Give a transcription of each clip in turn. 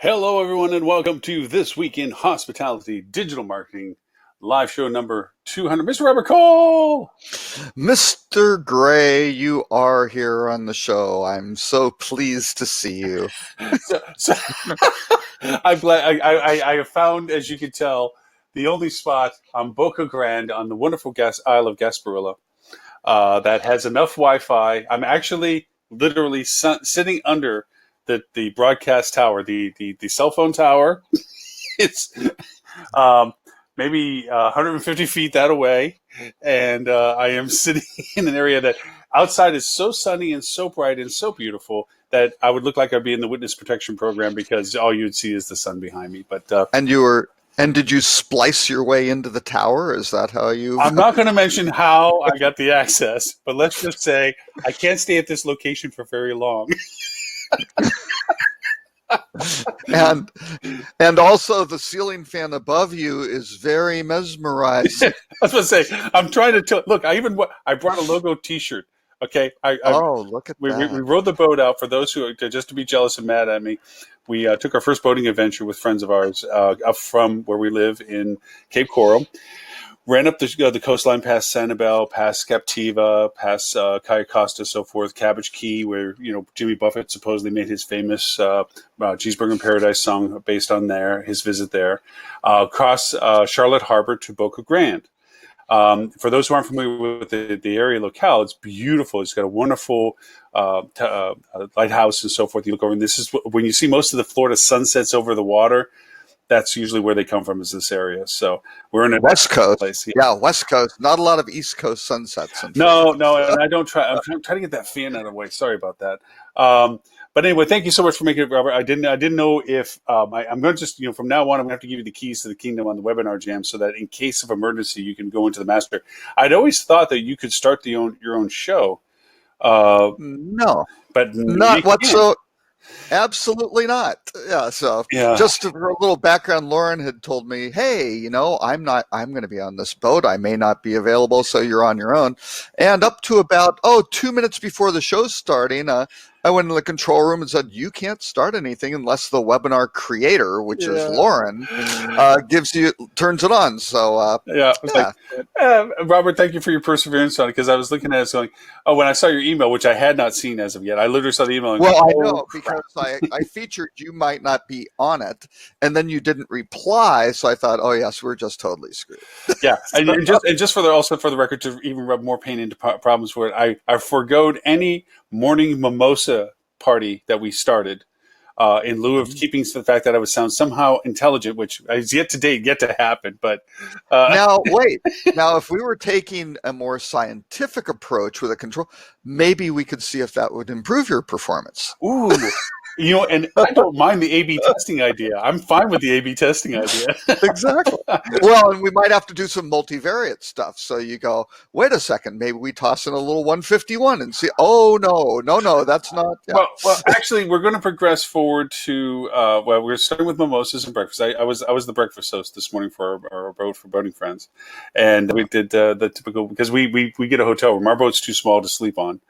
Hello, everyone, and welcome to This Week in Hospitality Digital Marketing live show number 200. Mr. Robert Cole! Mr. Gray, you are here on the show. I'm so pleased to see you. So I'm glad I have found, as you can tell, the only spot on Boca Grande on the wonderful Isle of Gasparilla that has enough Wi-Fi. I'm actually literally sitting under the broadcast tower, the cell phone tower. It's um, maybe 150 feet that away, and I am sitting in an area that outside is so sunny and so bright and so beautiful that I would look like I'd be in the witness protection program because all you'd see is the sun behind me. But And did you splice your way into the tower? Is that how you? I'm not going to mention how I got the access, but let's just say I can't stay at this location for very long. and also the ceiling fan above you is very mesmerizing. I was going to say, I'm trying to tell. Look, I brought a logo T-shirt. Okay, Oh, look at we that. rode the boat out. For those who just to be jealous and mad at me, we took our first boating adventure with friends of ours up from where we live in Cape Coral. Ran up the coastline past Sanibel, past Captiva, past Cayo Costa, so forth, Cabbage Key, where Jimmy Buffett supposedly made his famous Cheeseburger in Paradise song based on his visit there. Across Charlotte Harbor to Boca Grande. For those who aren't familiar with the area locale, it's beautiful. It's got a wonderful lighthouse and so forth. You look over, and this is when you see most of the Florida sunsets over the water. That's usually where they come from, is this area. So we're in a West Coast. place. Yeah, West Coast. Not a lot of East Coast sunsets. No, and I don't try. I'm trying to get that fan out of the way. Sorry about that. But anyway, thank you so much for making it, Robert. I didn't know if I'm going to just from now on I'm going to have to give you the keys to the kingdom on the webinar jam, so that in case of emergency you can go into the master. I'd always thought that you could start your own show. No, But not whatsoever. Absolutely not. Yeah. So just for a little background, Lauren had told me, hey, I'm going to be on this boat. I may not be available. So you're on your own. And up to about, 2 minutes before the show's starting, I went in the control room and said, you can't start anything unless the webinar creator, which is Lauren, turns it on. So, Robert, thank you for your perseverance on it, because I was looking at it going, when I saw your email, which I had not seen as of yet, I literally saw the email. And I know, because I featured you might not be on it, and then you didn't reply. So I thought, oh yes, we're just totally screwed. Yeah, and just for the record, to even rub more pain into problems for it, I forgoed any morning mimosa party that we started in lieu of keeping to the fact that I would sound somehow intelligent, which is yet to happen. But now wait, if we were taking a more scientific approach with a control, maybe we could see if that would improve your performance. Ooh. And I don't mind the A/B testing idea. I'm fine with the A/B testing idea. Exactly. Well, and we might have to do some multivariate stuff. So you go, wait a second, maybe we toss in a little 151 and see. Oh no, that's not. Yeah. Well, actually, we're going to progress forward to. We're starting with mimosas and breakfast. I was the breakfast host this morning for our boat for boating friends, and we did the typical, because we get a hotel room. Our boat's too small to sleep on.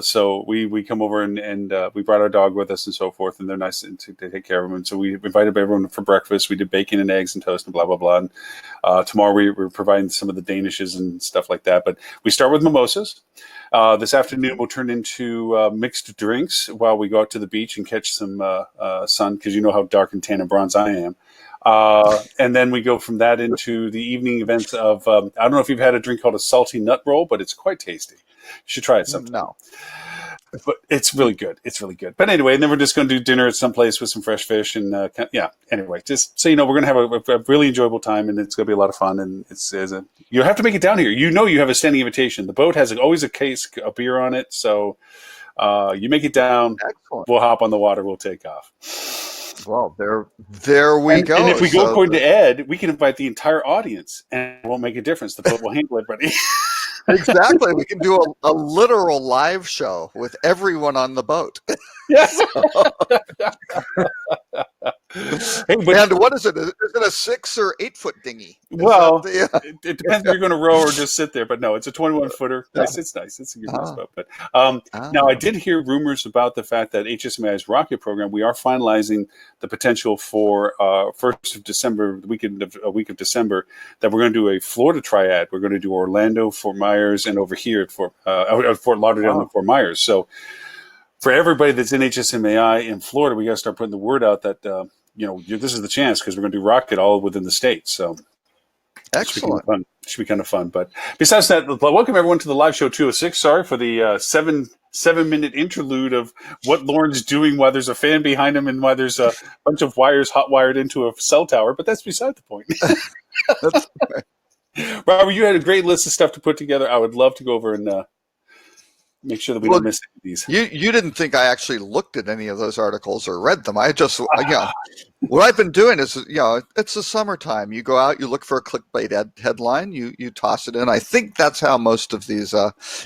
So we come over and we brought our dog with us and so forth, and they're nice to take care of them. And so we invited everyone for breakfast. We did bacon and eggs and toast and blah, blah, blah. And tomorrow we're providing some of the Danishes and stuff like that. But we start with mimosas. This afternoon we'll turn into mixed drinks while we go out to the beach and catch some sun, because you know how dark and tan and bronze I am. And then we go from that into the evening events of, I don't know if you've had a drink called a salty nut roll, but it's quite tasty. You should try it sometime. No. But it's really good. It's really good. But anyway, and then we're just going to do dinner at some place with some fresh fish. And anyway, just so you know, we're going to have a really enjoyable time, and it's going to be a lot of fun. And you have to make it down here. You have a standing invitation. The boat has always a case of beer on it. So you make it down. Excellent. We'll hop on the water. We'll take off. Well, there we go. And if we go according to Ed, we can invite the entire audience, and it won't make a difference. The boat will handle everybody. Exactly. We can do a literal live show with everyone on the boat. Yes. Hey, but And what is it? Is it a 6 or 8 foot dinghy? Is that well, the? it depends if you're going to row or just sit there. But no, it's a 21 footer. Yeah. It's nice. It's a good nice Ah, boat. But ah. now I did hear rumors about the fact that HSMAI's rocket program. We are finalizing the potential for 1st of December, the weekend of a week of December, that we're going to do a Florida triad. We're going to do Orlando, Fort Myers, and over here at Fort Lauderdale Wow. and Fort Myers. So for everybody that's in HSMAI in Florida, we got to start putting the word out that this is the chance because we're going to do rocket all within the state. So it should be kind of Excellent. fun. It should be kind of fun. But besides that, welcome everyone to the live show 206. Sorry for the 7-minute interlude of what Lauren's doing while there's a fan behind him and while there's a bunch of wires hot wired into a cell tower. But that's beside the point. That's, Robert, you had a great list of stuff to put together. I would love to go over and make sure that we well, don't miss any of these. you didn't think I actually looked at any of those articles or read them. I just, what I've been doing is, it's the summertime. You go out, you look for a clickbait headline, you toss it in. I think that's how most of these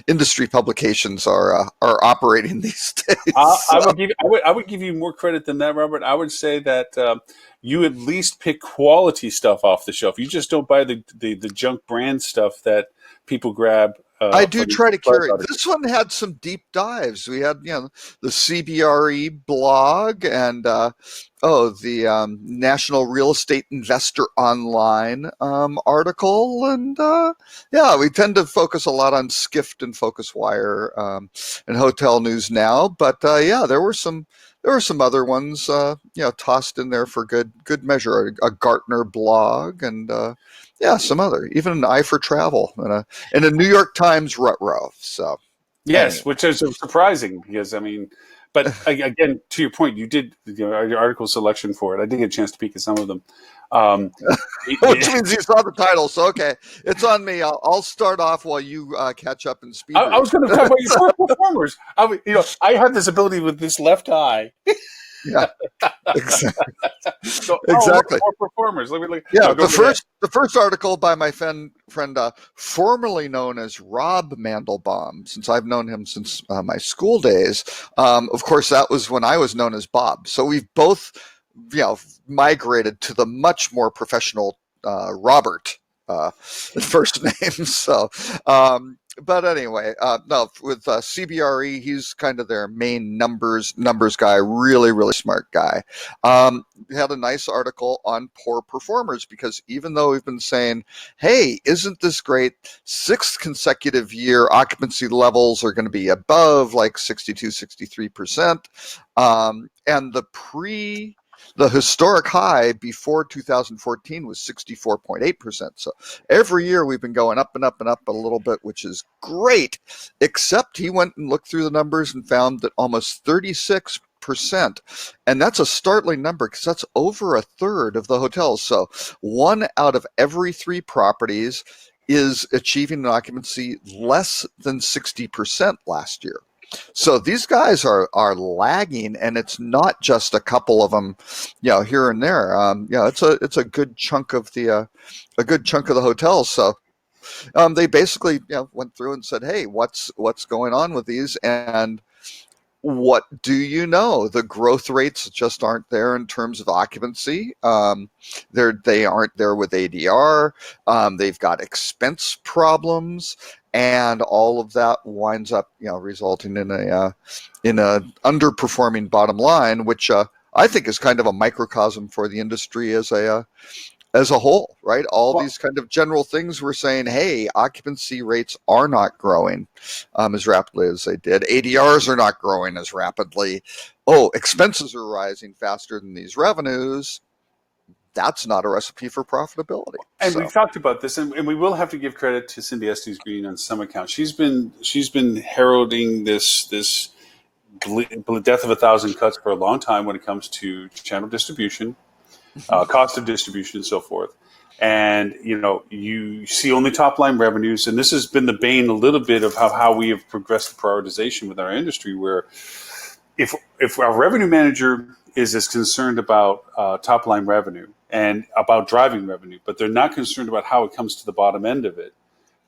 industry publications are operating these days. I would give you more credit than that, Robert. I would say that you at least pick quality stuff off the shelf. You just don't buy the junk brand stuff that people grab. I do try to curate. This one had some deep dives. We had, the CBRE blog and the National Real Estate Investor Online article, and we tend to focus a lot on Skift and FocusWire and Hotel News Now. But there were some other ones tossed in there for good measure. A Gartner blog and. Some other, even an Eye for Travel and a New York Times rut-row. So, yes, anyway. which is surprising because but again, to your point, you did your article selection for it. I did get a chance to peek at some of them, which means you saw the title. So, okay, it's on me. I'll start off while you catch up and speed. I was going to talk about your core performers. I have this ability with this left eye. Yeah, exactly. So, exactly. More performers. The first article by my friend, formerly known as Rob Mandelbaum, since I've known him since my school days. Of course, that was when I was known as Bob. So we've both, migrated to the much more professional Robert first name. So. But anyway, no, with CBRE, he's kind of their main numbers guy, really, really smart guy. Had a nice article on poor performers because even though we've been saying, hey, isn't this great? 6th consecutive year occupancy levels are going to be above like 62, 63%. And the historic high before 2014 was 64.8%. So every year we've been going up and up and up a little bit, which is great, except he went and looked through the numbers and found that almost 36%, and that's a startling number because that's over a third of the hotels. So 1 out of every 3 properties is achieving an occupancy less than 60% last year. So these guys are lagging, and it's not just a couple of them, here and there. It's a good chunk of the hotels. So they basically went through and said, hey, what's going on with these? And what do you know? The growth rates just aren't there in terms of occupancy. They aren't there with ADR. They've got expense problems, and all of that winds up, resulting in a underperforming bottom line, which I think is kind of a microcosm for the industry as a whole, right? These kind of general things we're saying, hey, occupancy rates are not growing as rapidly as they did. ADRs are not growing as rapidly. Oh, expenses are rising faster than these revenues. That's not a recipe for profitability. And we've talked about this, and we will have to give credit to Cindy Estes Green on some accounts. She's been heralding this death of 1,000 cuts for a long time when it comes to channel distribution, cost of distribution, and so forth. And you see only top line revenues, and this has been the bane a little bit of how we have progressed the prioritization with our industry. Where if our revenue manager is as concerned about top line revenue and about driving revenue, but they're not concerned about how it comes to the bottom end of it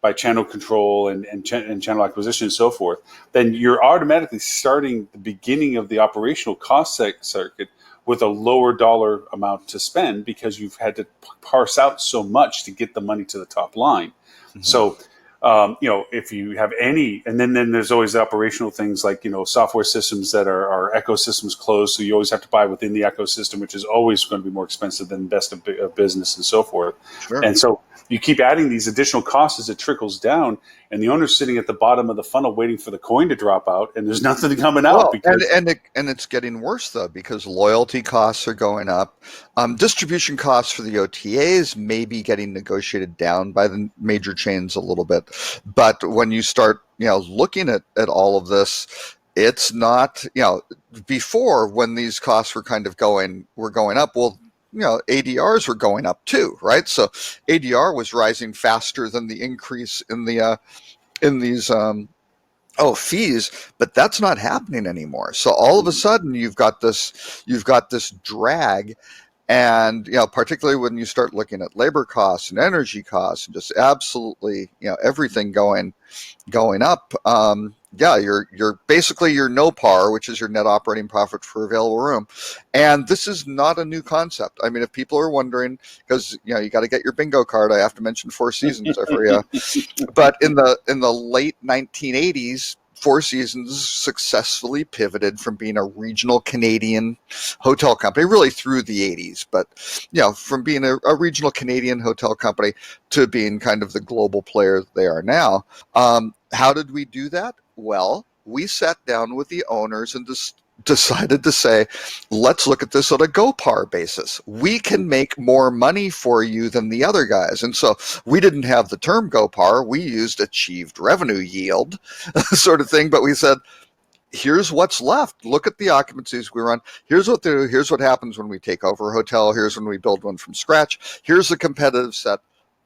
by channel control and channel acquisition and so forth, then you're automatically starting the beginning of the operational cost circuit with a lower dollar amount to spend because you've had to parse out so much to get the money to the top line. Mm-hmm. So, if you have any, and then there's always the operational things like, software systems that are ecosystems closed. So you always have to buy within the ecosystem, which is always going to be more expensive than best of business and so forth. Sure. And so you keep adding these additional costs as it trickles down, and the owner's sitting at the bottom of the funnel waiting for the coin to drop out, and there's nothing coming out. And it's getting worse though, because loyalty costs are going up. Distribution costs for the OTAs may be getting negotiated down by the major chains a little bit, but when you start, looking at all of this, it's not, before, when these costs were kind of going up, well, ADRs were going up too, right? So ADR was rising faster than the increase in these fees, but that's not happening anymore. So all of a sudden you've got this drag, and particularly when you start looking at labor costs and energy costs and just absolutely everything going up. You're basically your NOPAR, which is your net operating profit per available room. And this is not a new concept. I mean, if people are wondering, because you got to get your bingo card, I have to mention Four Seasons for you. But in the late 1980s, Four Seasons successfully pivoted from being a regional Canadian hotel company, really through the 80s, but from being a regional Canadian hotel company to being kind of the global player they are now. How did we do that? Well, we sat down with the owners and decided to say, let's look at this on a GOPAR basis. We can make more money for you than the other guys. And so we didn't have the term GOPAR. We used achieved revenue yield sort of thing. But we said, here's what's left. Look at the occupancies we run. Here's what happens when we take over a hotel. Here's when we build one from scratch. Here's the competitive set.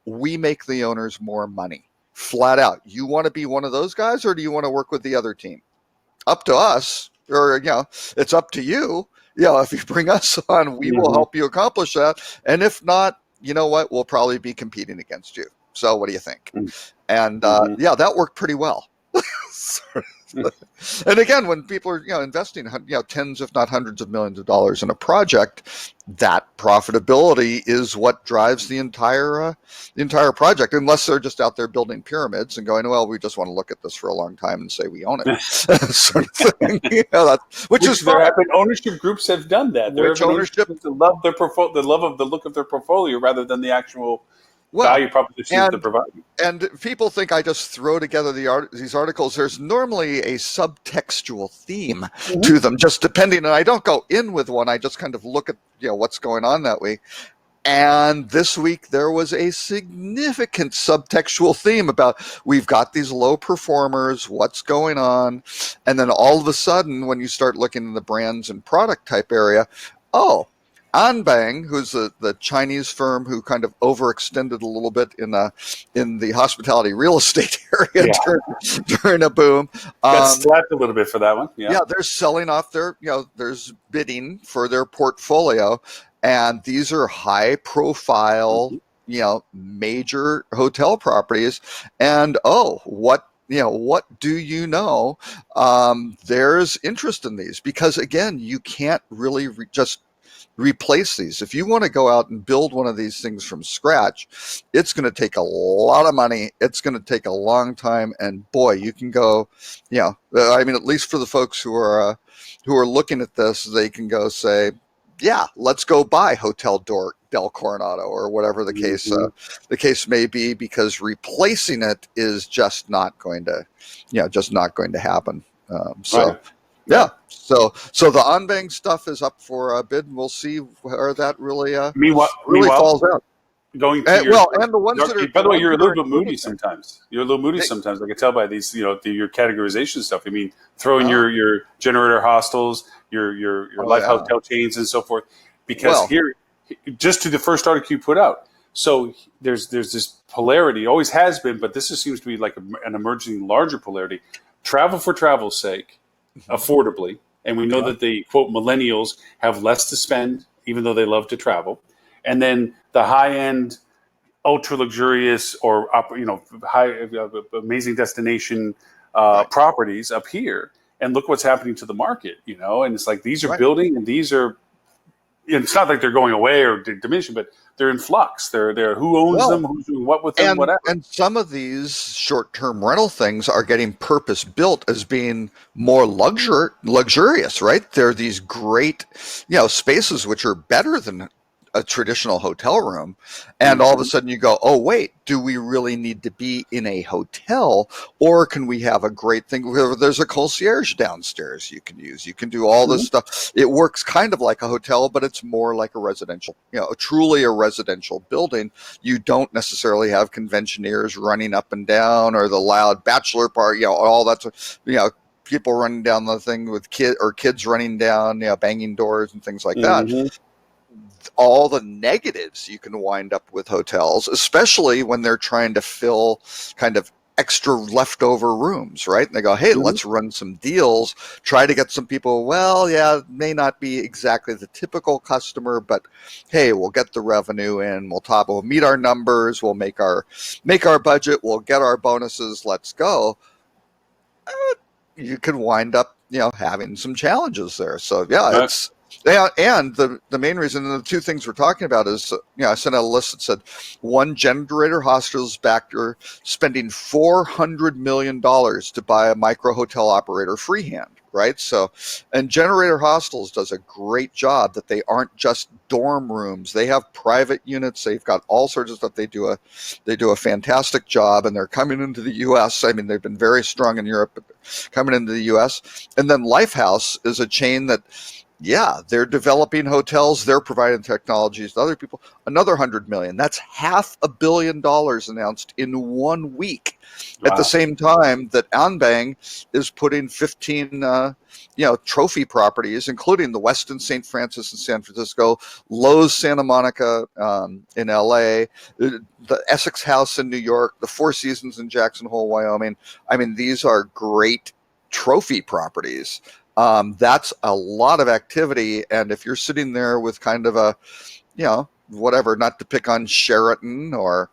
We make the owners more money. Flat out. You want to be one of those guys, or do you want to work with the other team? Up to us, or it's up to you. If you bring us on, we will help you accomplish that. And if not, you know what? We'll probably be competing against you. So what do you think? And that worked pretty well. And again, when people are investing tens if not hundreds of millions of dollars in a project, that profitability is what drives the entire project. Unless they're just out there building pyramids and going, well, we just want to look at this for a long time and say we own it, sort of thing. Which is there have been ownership groups have done that. There have been ownership to love their the love of the look of their portfolio rather than the actual value proposition that they're providing. And people think I just throw together these articles. There's normally a subtextual theme to them, just depending. And I don't go in with one. I just kind of look at what's going on that week. And this week there was a significant subtextual theme about we've got these low performers, what's going on, and then all of a sudden when you start looking in the brands and product type area, Anbang, who's the Chinese firm who kind of overextended a little bit in the hospitality real estate area during a boom. Got slapped a little bit for that one. Yeah, they're selling off there's bidding for their portfolio, and these are high profile, major hotel properties. And what do you know? There's interest in these because again, you can't really just replace these. If you want to go out and build one of these things from scratch, it's going to take a lot of money. It's going to take a long time. And boy, you can go, at least for the folks who are looking at this, they can go say, yeah, let's go buy Hotel Del Coronado or whatever the case may be, because replacing it is just not going to happen. Right. Yeah. So the Anbang stuff is up for a bid, and we'll see where that really falls out. Going to and the ones that are. By the way, you're a little bit moody sometimes. You're a little moody sometimes. I can tell by these, your categorization stuff. I mean, throw in your generator hostels, your life hotel chains, and so forth. Because here, just to the first article you put out, so there's this polarity. Always has been, but this seems to be like an emerging larger polarity. Travel for travel's sake. Affordably, and we know that the quote millennials have less to spend, even though they love to travel, and then the high end, ultra luxurious or high amazing destination properties up here, and look what's happening to the market, and it's like these are building and these are it's not like they're going away or diminishing, but they're in flux. They're who owns them, who's doing what with them, whatever. And some of these short-term rental things are getting purpose-built as being more luxurious, right? They're these great, spaces which are better than a traditional hotel room, and all of a sudden you go, oh wait, do we really need to be in a hotel, or can we have a great thing where there's a concierge downstairs you can use? You can do all this stuff. It works kind of like a hotel, but it's more like a residential, truly a residential building. You don't necessarily have conventioneers running up and down, or the loud bachelor party, all that, people running down the thing with kids running down, banging doors and things like that. All the negatives you can wind up with hotels, especially when they're trying to fill kind of extra leftover rooms, right? And they go, hey, let's run some deals, try to get some people. Well, yeah, it may not be exactly the typical customer, but hey, we'll get the revenue in, we'll meet our numbers, we'll make our budget, we'll get our bonuses, let's go. You can wind up, having some challenges there. So it's. Yeah, and the main reason, and the two things we're talking about is, I sent out a list that said one Generator Hostels backer spending $400 million to buy a micro hotel operator freehand, right? So, and Generator Hostels does a great job that they aren't just dorm rooms. They have private units. They've got all sorts of stuff. They do a fantastic job, and they're coming into the U.S. I mean, they've been very strong in Europe, but coming into the U.S. And then Lifehouse is a chain that, they're developing hotels. They're providing technologies to other people. Another $100 million. That's $500 million announced in 1 week. Wow. At the same time that Anbang is putting 15, trophy properties, including the Westin St. Francis in San Francisco, Loews Santa Monica in LA, the Essex House in New York, the Four Seasons in Jackson Hole, Wyoming. I mean, these are great trophy properties. That's a lot of activity, and if you're sitting there with kind of a, whatever, not to pick on Sheraton or,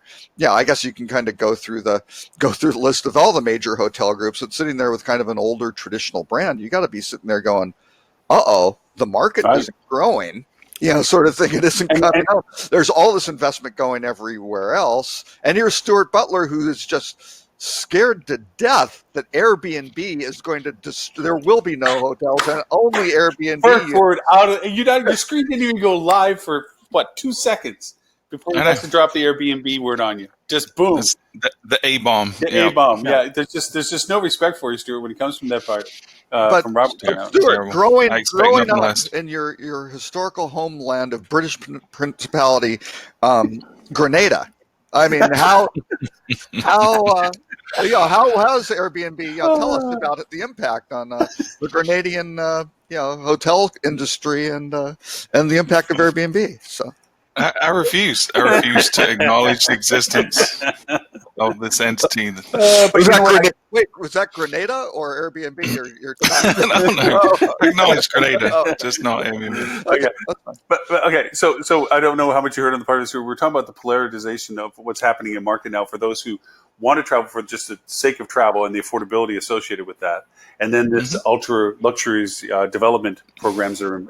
I guess you can kind of go through the list of all the major hotel groups. It's sitting there with kind of an older traditional brand. You got to be sitting there going, the market isn't growing. Sort of thing. It isn't coming out. There's all this investment going everywhere else, and here's Stuart Butler, who is just scared to death that Airbnb is going to there will be no hotels and only Airbnb. Your screen didn't even go live for 2 seconds before you have to drop the Airbnb word on you. Just boom. The A-bomb. The A-bomb. Yeah. There's just no respect for you, Stuart, when it comes from that part. From Robert. Stuart, growing up in your historical homeland of British Principality, Grenada. I mean, how's Airbnb? Tell us about it, the impact on the Grenadian, hotel industry and the impact of Airbnb. So, I refuse to acknowledge the existence of this entity. Was that Grenada or Airbnb? No. Acknowledge Grenada, just not Airbnb. Okay, okay. So I don't know how much you heard on the part of this. We're talking about the polarization of what's happening in market now for those who want to travel for just the sake of travel and the affordability associated with that, and then this ultra luxuries development programs that are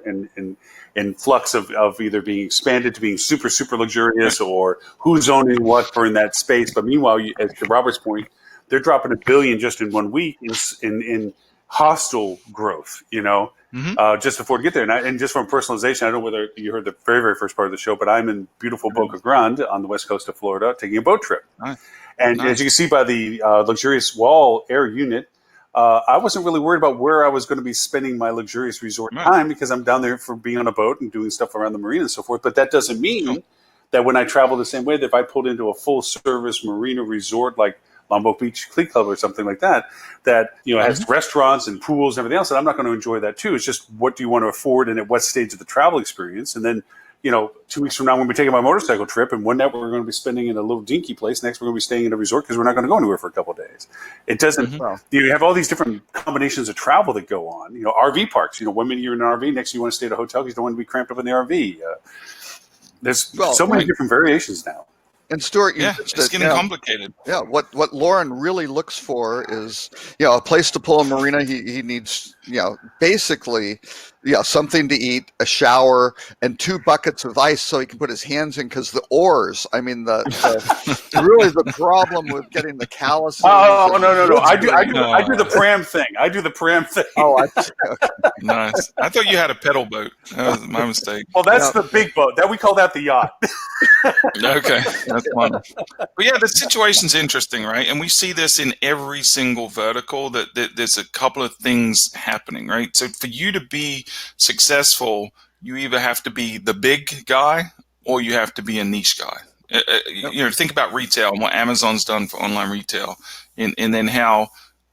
in flux of either being expanded to being super, super luxurious or who's owning what for in that space. But meanwhile, as to Robert's point, they're dropping $1 billion just in 1 week in hostel growth, just before to get there. And just from personalization, I don't know whether you heard the very, very first part of the show, but I'm in beautiful Boca Grande on the west coast of Florida taking a boat trip. Nice. And as you can see by the luxurious wall air unit, I wasn't really worried about where I was going to be spending my luxurious resort time because I'm down there for being on a boat and doing stuff around the marina and so forth. But that doesn't mean that when I travel the same way, that if I pulled into a full-service marina resort like Lombok Beach Clee Club or something like that has restaurants and pools and everything else, and I'm not going to enjoy that too. It's just what do you want to afford and at what stage of the travel experience. And then 2 weeks from now, when we're taking my motorcycle trip, and one night we're going to be spending in a little dinky place. Next, we're going to be staying in a resort because we're not going to go anywhere for a couple of days. It doesn't. You have all these different combinations of travel that go on. RV parks. 1 minute you're in an RV, next you want to stay at a hotel because you don't want to be cramped up in the RV. There's so many different variations now. And Stuart, it's getting complicated. Yeah, what Lauren really looks for is a place to pull a marina. He needs basically something to eat, a shower, and 2 buckets of ice so he can put his hands in, because the oars. I mean, really the problem with getting the calluses. Oh, no! I do the pram thing. I do the pram thing. Oh, Nice. I thought you had a pedal boat. That was my mistake. Well, that's the big boat. We call that the yacht. Okay, that's fun. But yeah, the situation's interesting, right? And we see this in every single vertical, that there's a couple of things happening, right? So for you to be successful, you either have to be the big guy or you have to be a niche guy. Think about retail and what Amazon's done for online retail, and then how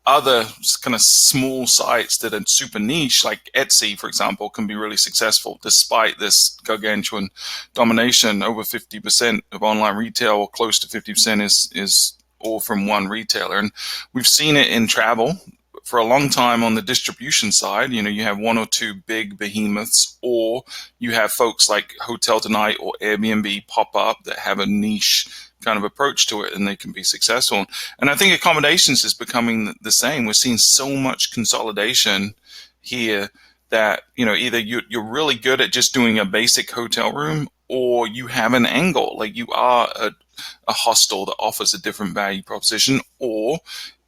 other kind of small sites that are super niche, like Etsy, for example, can be really successful despite this gargantuan domination. Over 50% of online retail, or close to 50%, is all from one retailer. And we've seen it in travel for a long time on the distribution side. You have 1 or 2 big behemoths, or you have folks like Hotel Tonight or Airbnb pop up that have a niche kind of approach to it, and they can be successful. And I think accommodations is becoming the same. We're seeing so much consolidation here that, either you're really good at just doing a basic hotel room, or you have an angle, like you are a hostel that offers a different value proposition, or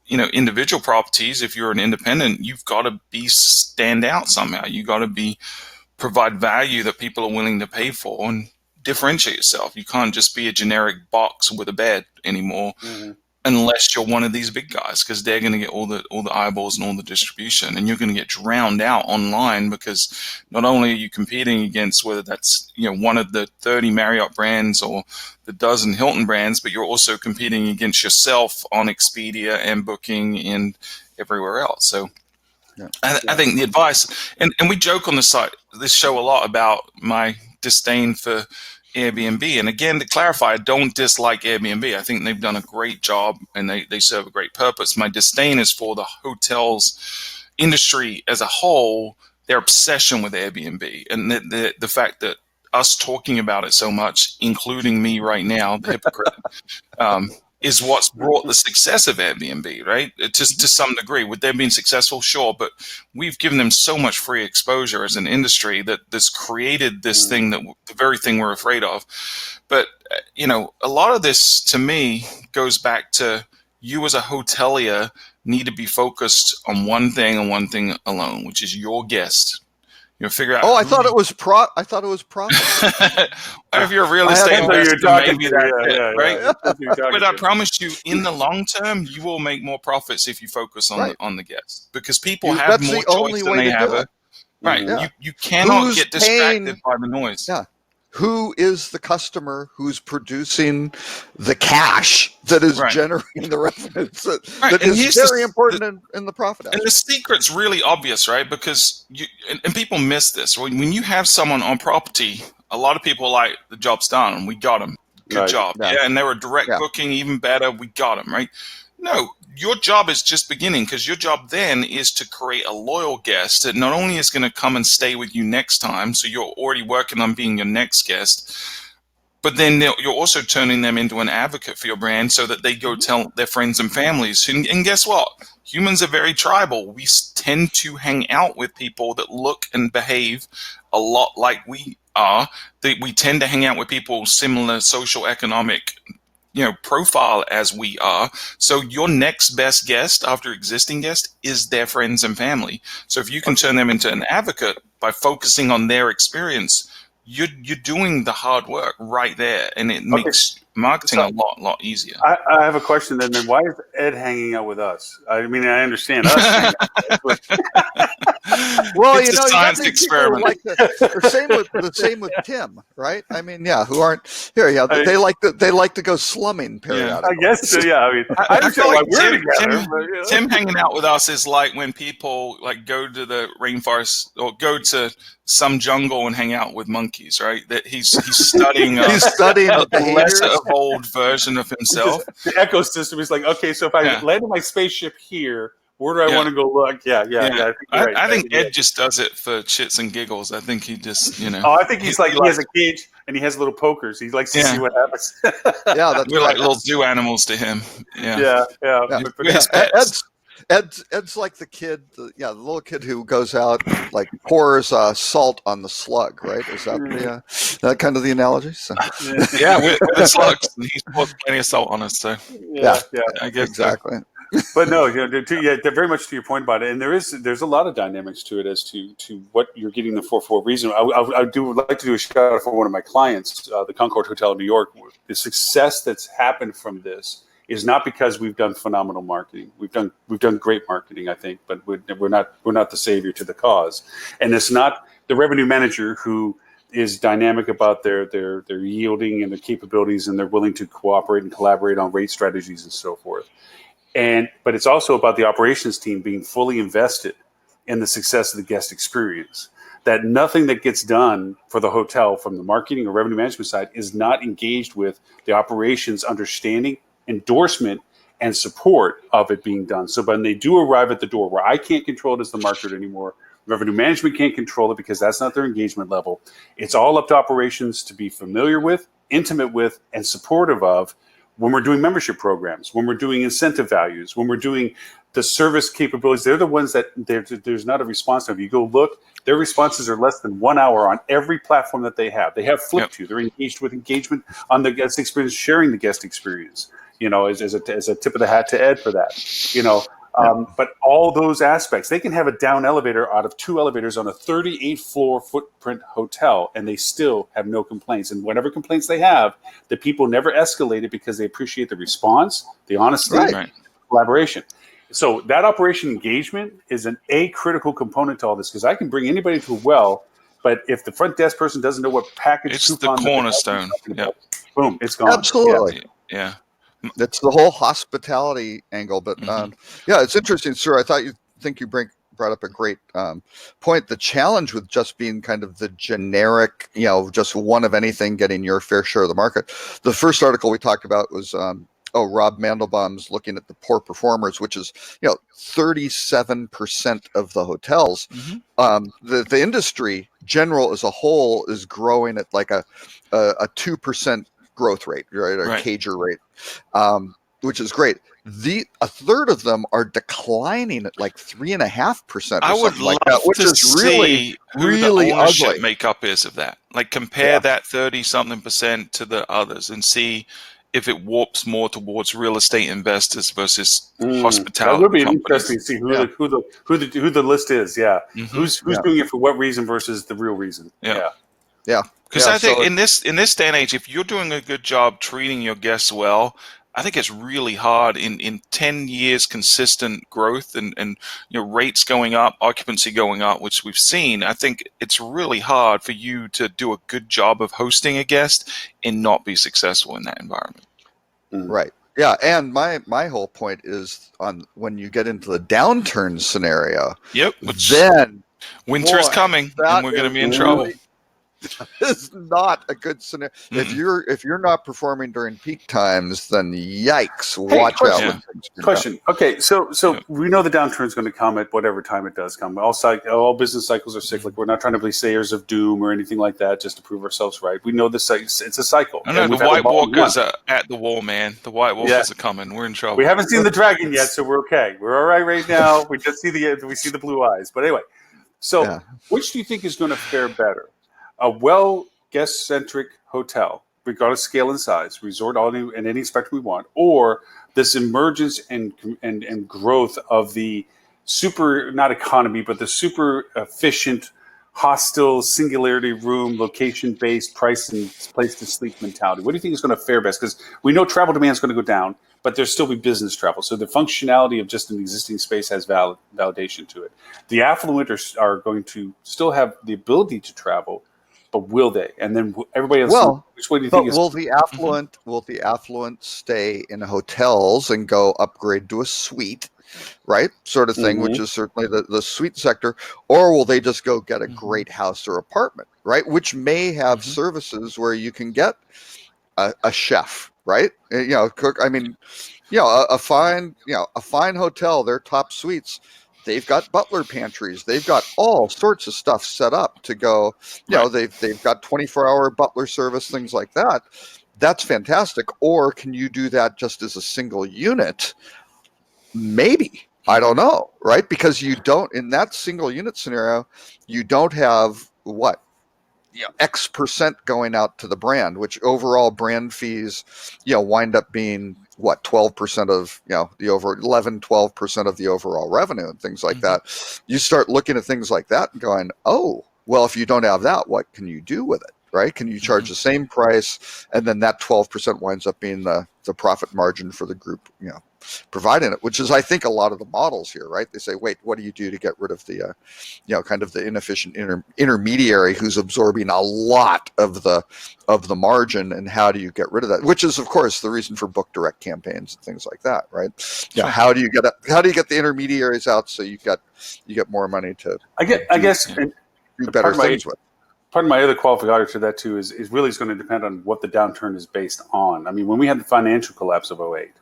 individual properties. If you're an independent, you've got to stand out somehow. You got to provide value that people are willing to pay for, and differentiate yourself. You can't just be a generic box with a bed anymore, unless you're one of these big guys, because they're going to get all the eyeballs and all the distribution, and you're going to get drowned out online, because not only are you competing against whether that's one of the 30 Marriott brands or the dozen Hilton brands, but you're also competing against yourself on Expedia and Booking and everywhere else. So I think the advice, and we joke on this show a lot about my disdain for Airbnb. And again, to clarify, I don't dislike Airbnb. I think they've done a great job and they serve a great purpose. My disdain is for the hotels industry as a whole, their obsession with Airbnb, and the fact that us talking about it so much, including me right now, the hypocrite, is what's brought the success of Airbnb, right? To some degree. Would they have been successful? Sure. But we've given them so much free exposure as an industry that this created this thing, the very thing we're afraid of. But, a lot of this, to me, goes back to you as a hotelier need to be focused on one thing and one thing alone, which is your guest. Figure out. Oh, I thought it was profit. If you're a real estate investor, maybe right? Yeah. But I promise you, in the long term, you will make more profits if you focus on the guests, because people have more choice than they have. Right. Yeah. You cannot get distracted by the noise. Yeah. Who is the customer who's producing the cash that is generating the revenues that is very important in the profit aspect. And the secret's really obvious, right? Because and people miss this. When you have someone on property, a lot of people are like, the job's done, we got them. Good job. Yeah. And they were direct booking, even better, we got them, right? No, your job is just beginning, because your job then is to create a loyal guest that not only is going to come and stay with you next time, so you're already working on being your next guest, but then you're also turning them into an advocate for your brand so that they go tell their friends and families. And guess what? Humans are very tribal. We tend to hang out with people that look and behave a lot like we are. We tend to hang out with people similar social economic profile as we are. So your next best guest after existing guest is their friends and family. So if you can turn them into an advocate by focusing on their experience, you're doing the hard work right there, and it makes marketing a lot easier. I have a question then. Then why is Ed hanging out with us? I mean, I understand us. Well, it's a science experiment. Like the same with Tim, right? I mean, who aren't here? Yeah, they like to go slumming periodically. I guess so. Yeah, I mean, I feel like we're together. Tim hanging out with us is like when people go to the rainforest or go to some jungle and hang out with monkeys, right? That he's studying he's studying a lesser evolved version of himself. The ecosystem is like, okay, so if I land my spaceship here, where do I want to go look? Yeah. I think Ed just does it for shits and giggles. I think he just, Oh, I think he has a cage and he has little pokers. He likes to see what happens. That's we're like little zoo animals to him. Yeah. We're his pets. Ed's like the kid, the little kid who goes out like pours salt on the slug, right? Is that that kind of the analogy? So. Yeah, with the slugs, he's poured plenty of salt on us. So Yeah, I guess exactly. But no, very much to your point about it, and there's a lot of dynamics to it as to what you're getting the for a reason. I do like to do a shout out for one of my clients, the Concord Hotel in New York. The success that's happened from this is not because we've done phenomenal marketing. We've done great marketing, I think, but we're not the savior to the cause, and it's not the revenue manager who is dynamic about their yielding and their capabilities, and they're willing to cooperate and collaborate on rate strategies and so forth. But it's also about the operations team being fully invested in the success of the guest experience. That nothing that gets done for the hotel from the marketing or revenue management side is not engaged with the operations understanding, endorsement, and support of it being done. So when they do arrive at the door, where I can't control it as the marketer anymore, revenue management can't control it because that's not their engagement level. It's all up to operations to be familiar with, intimate with, and supportive of when we're doing membership programs, when we're doing incentive values, when we're doing the service capabilities. They're the ones that there's not a response time. You go look, their responses are less than 1 hour on every platform that they have. They have flipped to. They're engaged with engagement on the guest experience, sharing the guest experience, as a tip of the hat to Ed for that, but all those aspects, they can have a down elevator out of 2 elevators on a 38-floor footprint hotel, and they still have no complaints. And whatever complaints they have, the people never escalate it because they appreciate the response, the honesty, collaboration. So that operation engagement is a critical component to all this, because I can bring anybody to a well, but if the front desk person doesn't know what package it's coupon the cornerstone. Boom, it's gone. Absolutely. Yeah. That's the whole hospitality angle. But it's interesting, sir. I think you brought up a great point. The challenge with just being kind of the generic, just one of anything, getting your fair share of the market. The first article we talked about was Rob Mandelbaum's looking at the poor performers, which is 37% of the hotels. The industry general as a whole is growing at like a 2% growth rate, right? Or CAGR rate, which is great. A third of them are declining at like 3.5%. I would love which is really, really the ownership ugly makeup is of that. Like compare that 30-something% to the others and see if it warps more towards real estate investors versus hospitality. That would be companies. Interesting to see who the list is. Yeah, who's doing it for what reason versus the real reason. Yeah. Because I think in this day and age, if you're doing a good job treating your guests well, I think it's really hard in 10 years consistent growth and rates going up, occupancy going up, which we've seen. I think it's really hard for you to do a good job of hosting a guest and not be successful in that environment. Right. Yeah, and my whole point is on when you get into the downturn scenario. Yep. Then winter is coming, and we're going to be in trouble. Is not a good scenario. If you're not performing during peak times, then yikes! Watch out. Question. Okay, so we know the downturn is going to come at whatever time it does come. All business cycles are cyclical. We're not trying to be sayers of doom or anything like that, just to prove ourselves right. We know it's a cycle. I know the White Walkers are at the wall, man. The White Walkers are coming. We're in trouble. We haven't seen the dragon yet, so we're okay. We're all right now. We just see the blue eyes. But anyway, so which do you think is going to fare better? A guest-centric hotel, regardless of scale and size, resort in any spectrum we want, or this emergence and growth of the super, not economy, but the super efficient, hostel, singularity room, location-based, price and place to sleep mentality. What do you think is going to fare best? Because we know travel demand is going to go down, but there'll still be business travel. So the functionality of just an existing space has validation to it. The affluent are going to still have the ability to travel, but will they? And then everybody else. Which way do you think is? Will the affluent stay in hotels and go upgrade to a suite, right? Sort of thing, which is certainly the suite sector, or will they just go get a great house or apartment, right? Which may have services where you can get a chef, right? Cook. I mean, a fine hotel, their top suites. They've got butler pantries. They've got all sorts of stuff set up to go. They've got 24-hour butler service, things like that. That's fantastic. Or can you do that just as a single unit? Maybe. I don't know, right? Because you don't, in that single unit scenario, you don't have what? X percent going out to the brand, which overall brand fees, wind up being what, 12% of, the over 11, 12% of the overall revenue and things like that. You start looking at things like that and going, oh, well, if you don't have that, what can you do with it? Right? Can you charge the same price? And then that 12% winds up being the profit margin for the group, providing it, which is, I think, a lot of the models here, right? They say, wait, what do you do to get rid of the, kind of the inefficient intermediary who's absorbing a lot of the margin, and how do you get rid of that? Which is, of course, the reason for book direct campaigns and things like that, right? Sure. How do you get the intermediaries out so you get more money to do better things with? Part of my other qualifier to that too is really is going to depend on what the downturn is based on. I mean, when we had the financial collapse of 08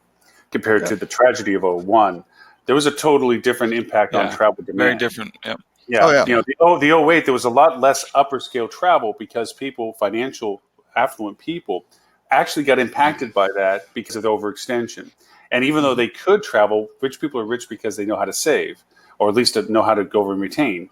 compared to the tragedy of 01, there was a totally different impact on travel demand. Very different. Yeah. Yeah. The 08, there was a lot less upper scale travel because financial affluent people actually got impacted by that because of the overextension. And even though they could travel, rich people are rich because they know how to save, or at least know how to go over and retain.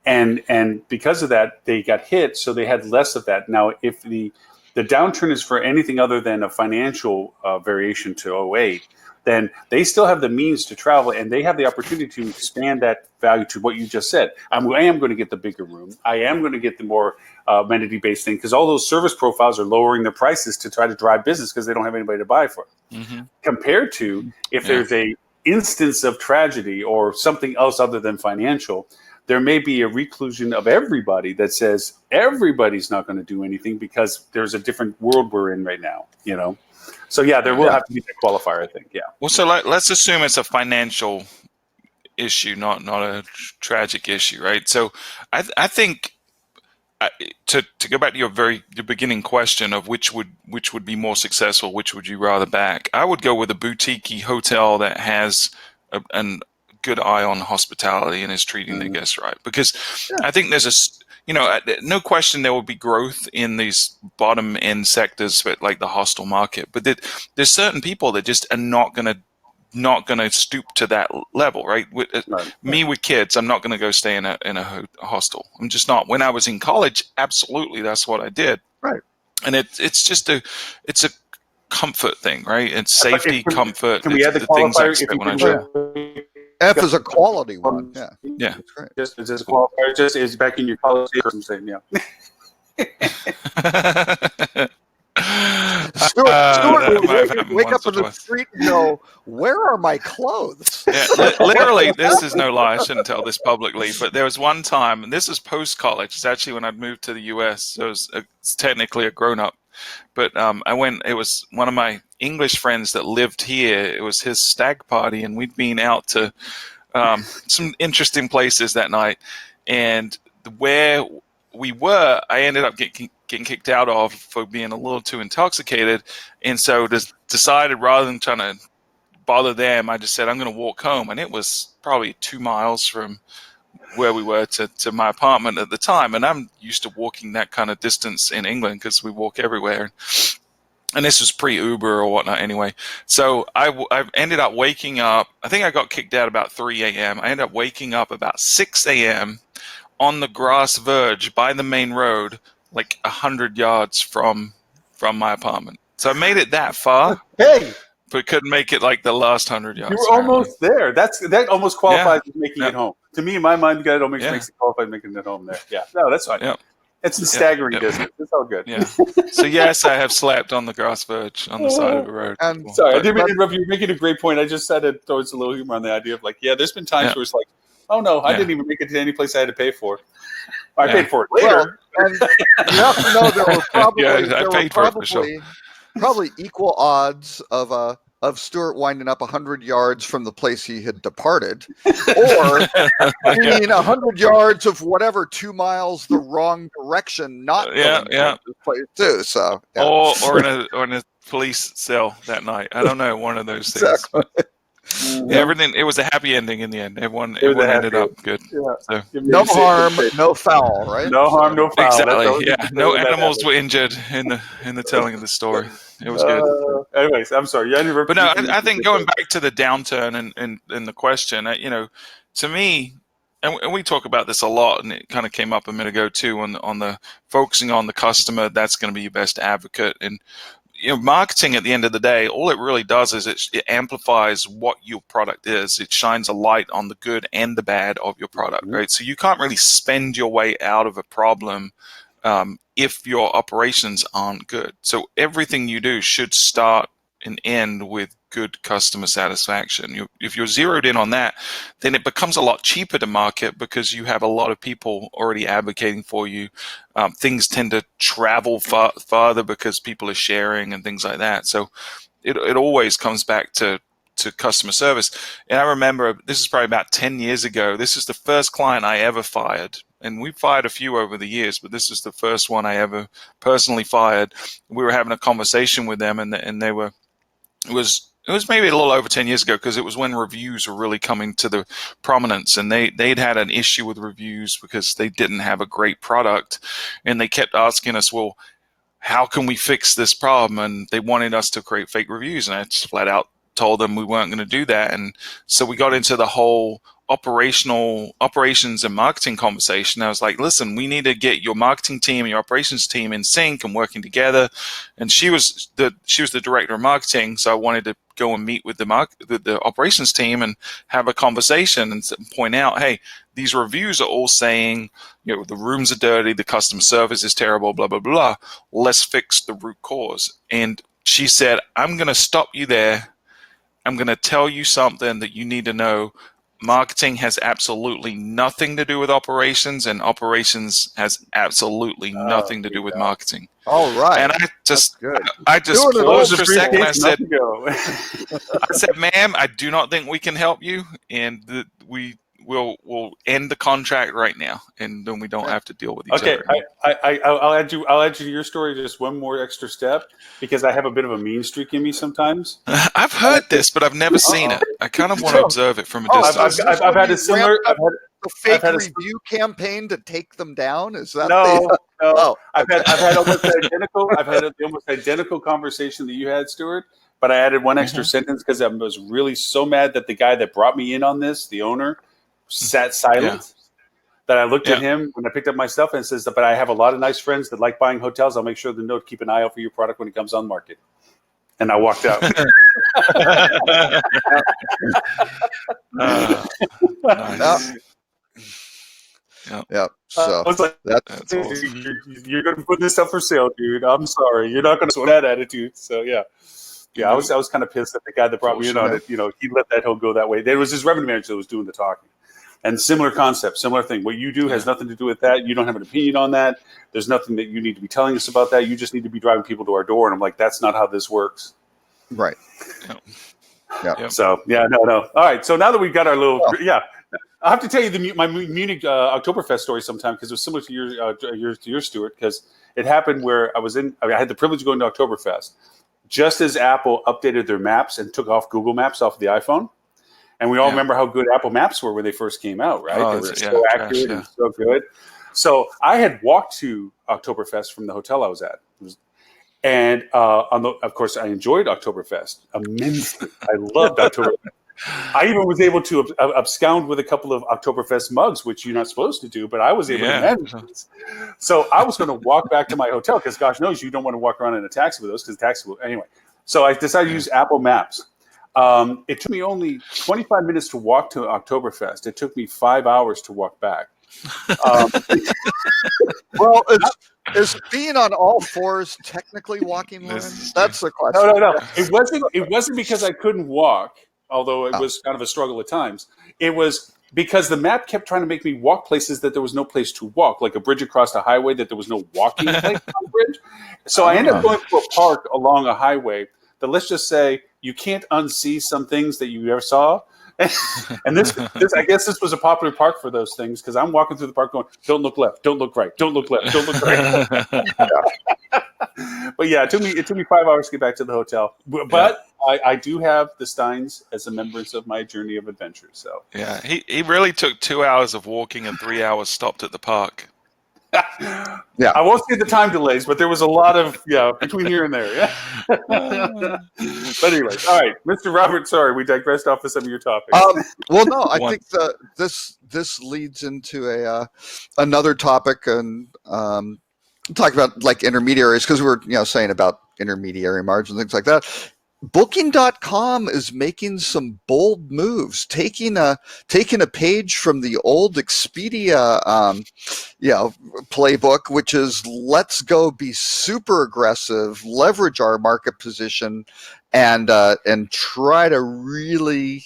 And because of that, they got hit, so they had less of that. Now, if the downturn is for anything other than a financial variation to 08, then they still have the means to travel, and they have the opportunity to expand that value to what you just said. I am going to get the bigger room. I am going to get the more amenity-based thing, because all those service profiles are lowering their prices to try to drive business because they don't have anybody to buy for it. Compared to if there's a instance of tragedy or something else other than financial, there may be a reclusion of everybody that says everybody's not going to do anything because there's a different world we're in right now, So there will have to be a qualifier, I think. Yeah. Well, so let's assume it's a financial issue, not a tragic issue, right? So I think to go back to your beginning question of which would be more successful, which would you rather back? I would go with a boutique hotel that has an good eye on hospitality and is treating their guests right, because I think there's no question there will be growth in these bottom end sectors, but like the hostel market, but there's certain people that just are not going to stoop to that level, right? Me with kids, I'm not going to go stay in a hostel. I'm just not. When I was in college, absolutely, that's what I did. Right. And it's a comfort thing, right? It's safety, comfort. Can we add the things I qualifier? expect when I travel. F is a quality one. Yeah. That's great. Just as a qualifier, just is back in your college days. I'm saying, Stuart wake up in the street and go, "Where are my clothes?" Yeah, literally, this is no lie. I shouldn't tell this publicly, but there was one time, and this is post-college. It's actually when I'd moved to the U.S., so it's technically a grown-up. But it was one of my English friends that lived here. It was his stag party, and we'd been out to some interesting places that night. And where we were, I ended up getting kicked out of for being a little too intoxicated. And so decided, rather than trying to bother them, I just said, I'm going to walk home. And it was probably 2 miles from where we were to my apartment at the time. And I'm used to walking that kind of distance in England because we walk everywhere. And this was pre-Uber or whatnot anyway. So I ended up waking up. I think I got kicked out about 3 a.m. I ended up waking up about 6 a.m. on the grass verge by the main road, like 100 yards from my apartment. So I made it that far. Hey! But couldn't make it like the last 100 yards. You were almost there. That almost qualifies as making it home. To me, in my mind, that almost makes it qualify making it home there. Yeah. No, that's fine. Yeah. It's a staggering distance. It's all good. Yeah. So yes, I have slept on the grass verge on the side of the road. Sorry, I didn't mean to interrupt you. You're making a great point. I just said it towards a little humor on the idea of there's been times where it's like, oh no, I didn't even make it to any place I had to pay for. I paid for it later. Well, and you have to know there were probably equal odds of Stuart winding up 100 yards from the place he had departed, or being 100 yards of whatever 2 miles the wrong direction, not going to this place too. So, or in a police cell that night. I don't know, one of those things. Exactly. Yeah, everything. It was a happy ending in the end. Everyone ended up good. Yeah. So. No harm, no foul, right? No harm, no foul. Exactly. Yeah. No animals were injured in the telling of the story. It was good. Anyways, I'm sorry. But no, I think going back to the downturn and the question, to me, and we talk about this a lot, and it kind of came up a minute ago too, on the focusing on the customer. That's going to be your best advocate. And marketing at the end of the day, all it really does is it amplifies what your product is. It shines a light on the good and the bad of your product, right? So you can't really spend your way out of a problem if your operations aren't good. So everything you do should start and end with good customer satisfaction. If you're zeroed in on that, then it becomes a lot cheaper to market because you have a lot of people already advocating for you. Things tend to travel farther because people are sharing and things like that. So it always comes back to customer service. And I remember, this is probably about 10 years ago, this is the first client I ever fired. And we fired a few over the years, but this is the first one I ever personally fired. We were having a conversation with them, and they were, it was maybe a little over 10 years ago, because it was when reviews were really coming to the prominence, and they'd had an issue with reviews because they didn't have a great product, and they kept asking us, well, how can we fix this problem? And they wanted us to create fake reviews, and I just flat out told them we weren't going to do that. And so we got into the whole operations and marketing conversation. I was like, listen, we need to get your marketing team and your operations team in sync and working together. And she was the director of marketing, so I wanted to go and meet with the operations team and have a conversation and point out, hey, these reviews are all saying, the rooms are dirty, the customer service is terrible, blah, blah, blah. Let's fix the root cause. And she said, I'm going to stop you there. I'm going to tell you something that you need to know. Marketing has absolutely nothing to do with operations, and operations has absolutely nothing to do with marketing. All right. And I just paused for a second. I said, ma'am, I do not think we can help you, and we'll end the contract right now, and then we don't have to deal with each other. Okay, I'll add you to your story just one more extra step, because I have a bit of a mean streak in me sometimes. I've heard this, but I've never seen it. I kind of want to observe it from a distance. I've had a similar. A fake review campaign to take them down? Is that no? Oh. I've had almost identical. I've had the almost identical conversation that you had, Stuart. But I added one extra sentence because I was really so mad that the guy that brought me in on this, the owner, sat silent. That I looked at him when I picked up my stuff and says, "But I have a lot of nice friends that like buying hotels. I'll make sure to note, keep an eye out for your product when it comes on the market." And I walked out. Nice. Yeah. So I was like, that's awesome. You're going to put this up for sale, dude. I'm sorry. You're not going to show that attitude. So yeah. I was kind of pissed at the guy that brought me in on it. He let that hill go that way. There was his revenue manager that was doing the talking. And similar concept, similar thing. What you do has nothing to do with that. You don't have an opinion on that. There's nothing that you need to be telling us about that. You just need to be driving people to our door. And I'm like, that's not how this works. Right. Yeah. So no. All right. So now that we've got our little, I have to tell you my Munich Oktoberfest story sometime, because it was similar to your Stuart, because it happened where I had the privilege of going to Oktoberfest just as Apple updated their maps and took off Google Maps off the iPhone. And we all remember how good Apple Maps were when they first came out, right? They were so accurate and so good. So I had walked to Oktoberfest from the hotel I was at. And of course, I enjoyed Oktoberfest immensely. I loved Oktoberfest. I even was able to abscond with a couple of Oktoberfest mugs, which you're not supposed to do, but I was able to manage this. So I was going to walk back to my hotel, because gosh knows you don't want to walk around in a taxi with those, because anyway. So I decided to use Apple Maps. It took me only 25 minutes to walk to Oktoberfest. It took me 5 hours to walk back. Well, is being on all fours technically walking, Lauren? That's the question. No. It wasn't because I couldn't walk, although it was kind of a struggle at times. It was because the map kept trying to make me walk places that there was no place to walk, like a bridge across a highway that there was no walking place on the bridge. So I ended up going to a park along a highway that, let's just say, you can't unsee some things that you ever saw. And this, I guess this was a popular park for those things, because I'm walking through the park going, don't look left, don't look right, don't look left, don't look right. But yeah, it took me 5 hours to get back to the hotel. But I do have the Steins as a members of my journey of adventure. So yeah, he really took 2 hours of walking and 3 hours stopped at the park. Yeah, I won't say the time delays, but there was a lot of between here and there. Yeah. But anyways, all right, Mr. Robert. Sorry, we digressed off of some of your topics. Well, no, I think this leads into another topic, and talk about like intermediaries, because we're saying about intermediary margins, things like that. Booking.com is making some bold moves, taking a page from the old Expedia playbook, which is let's go be super aggressive, leverage our market position, and try to really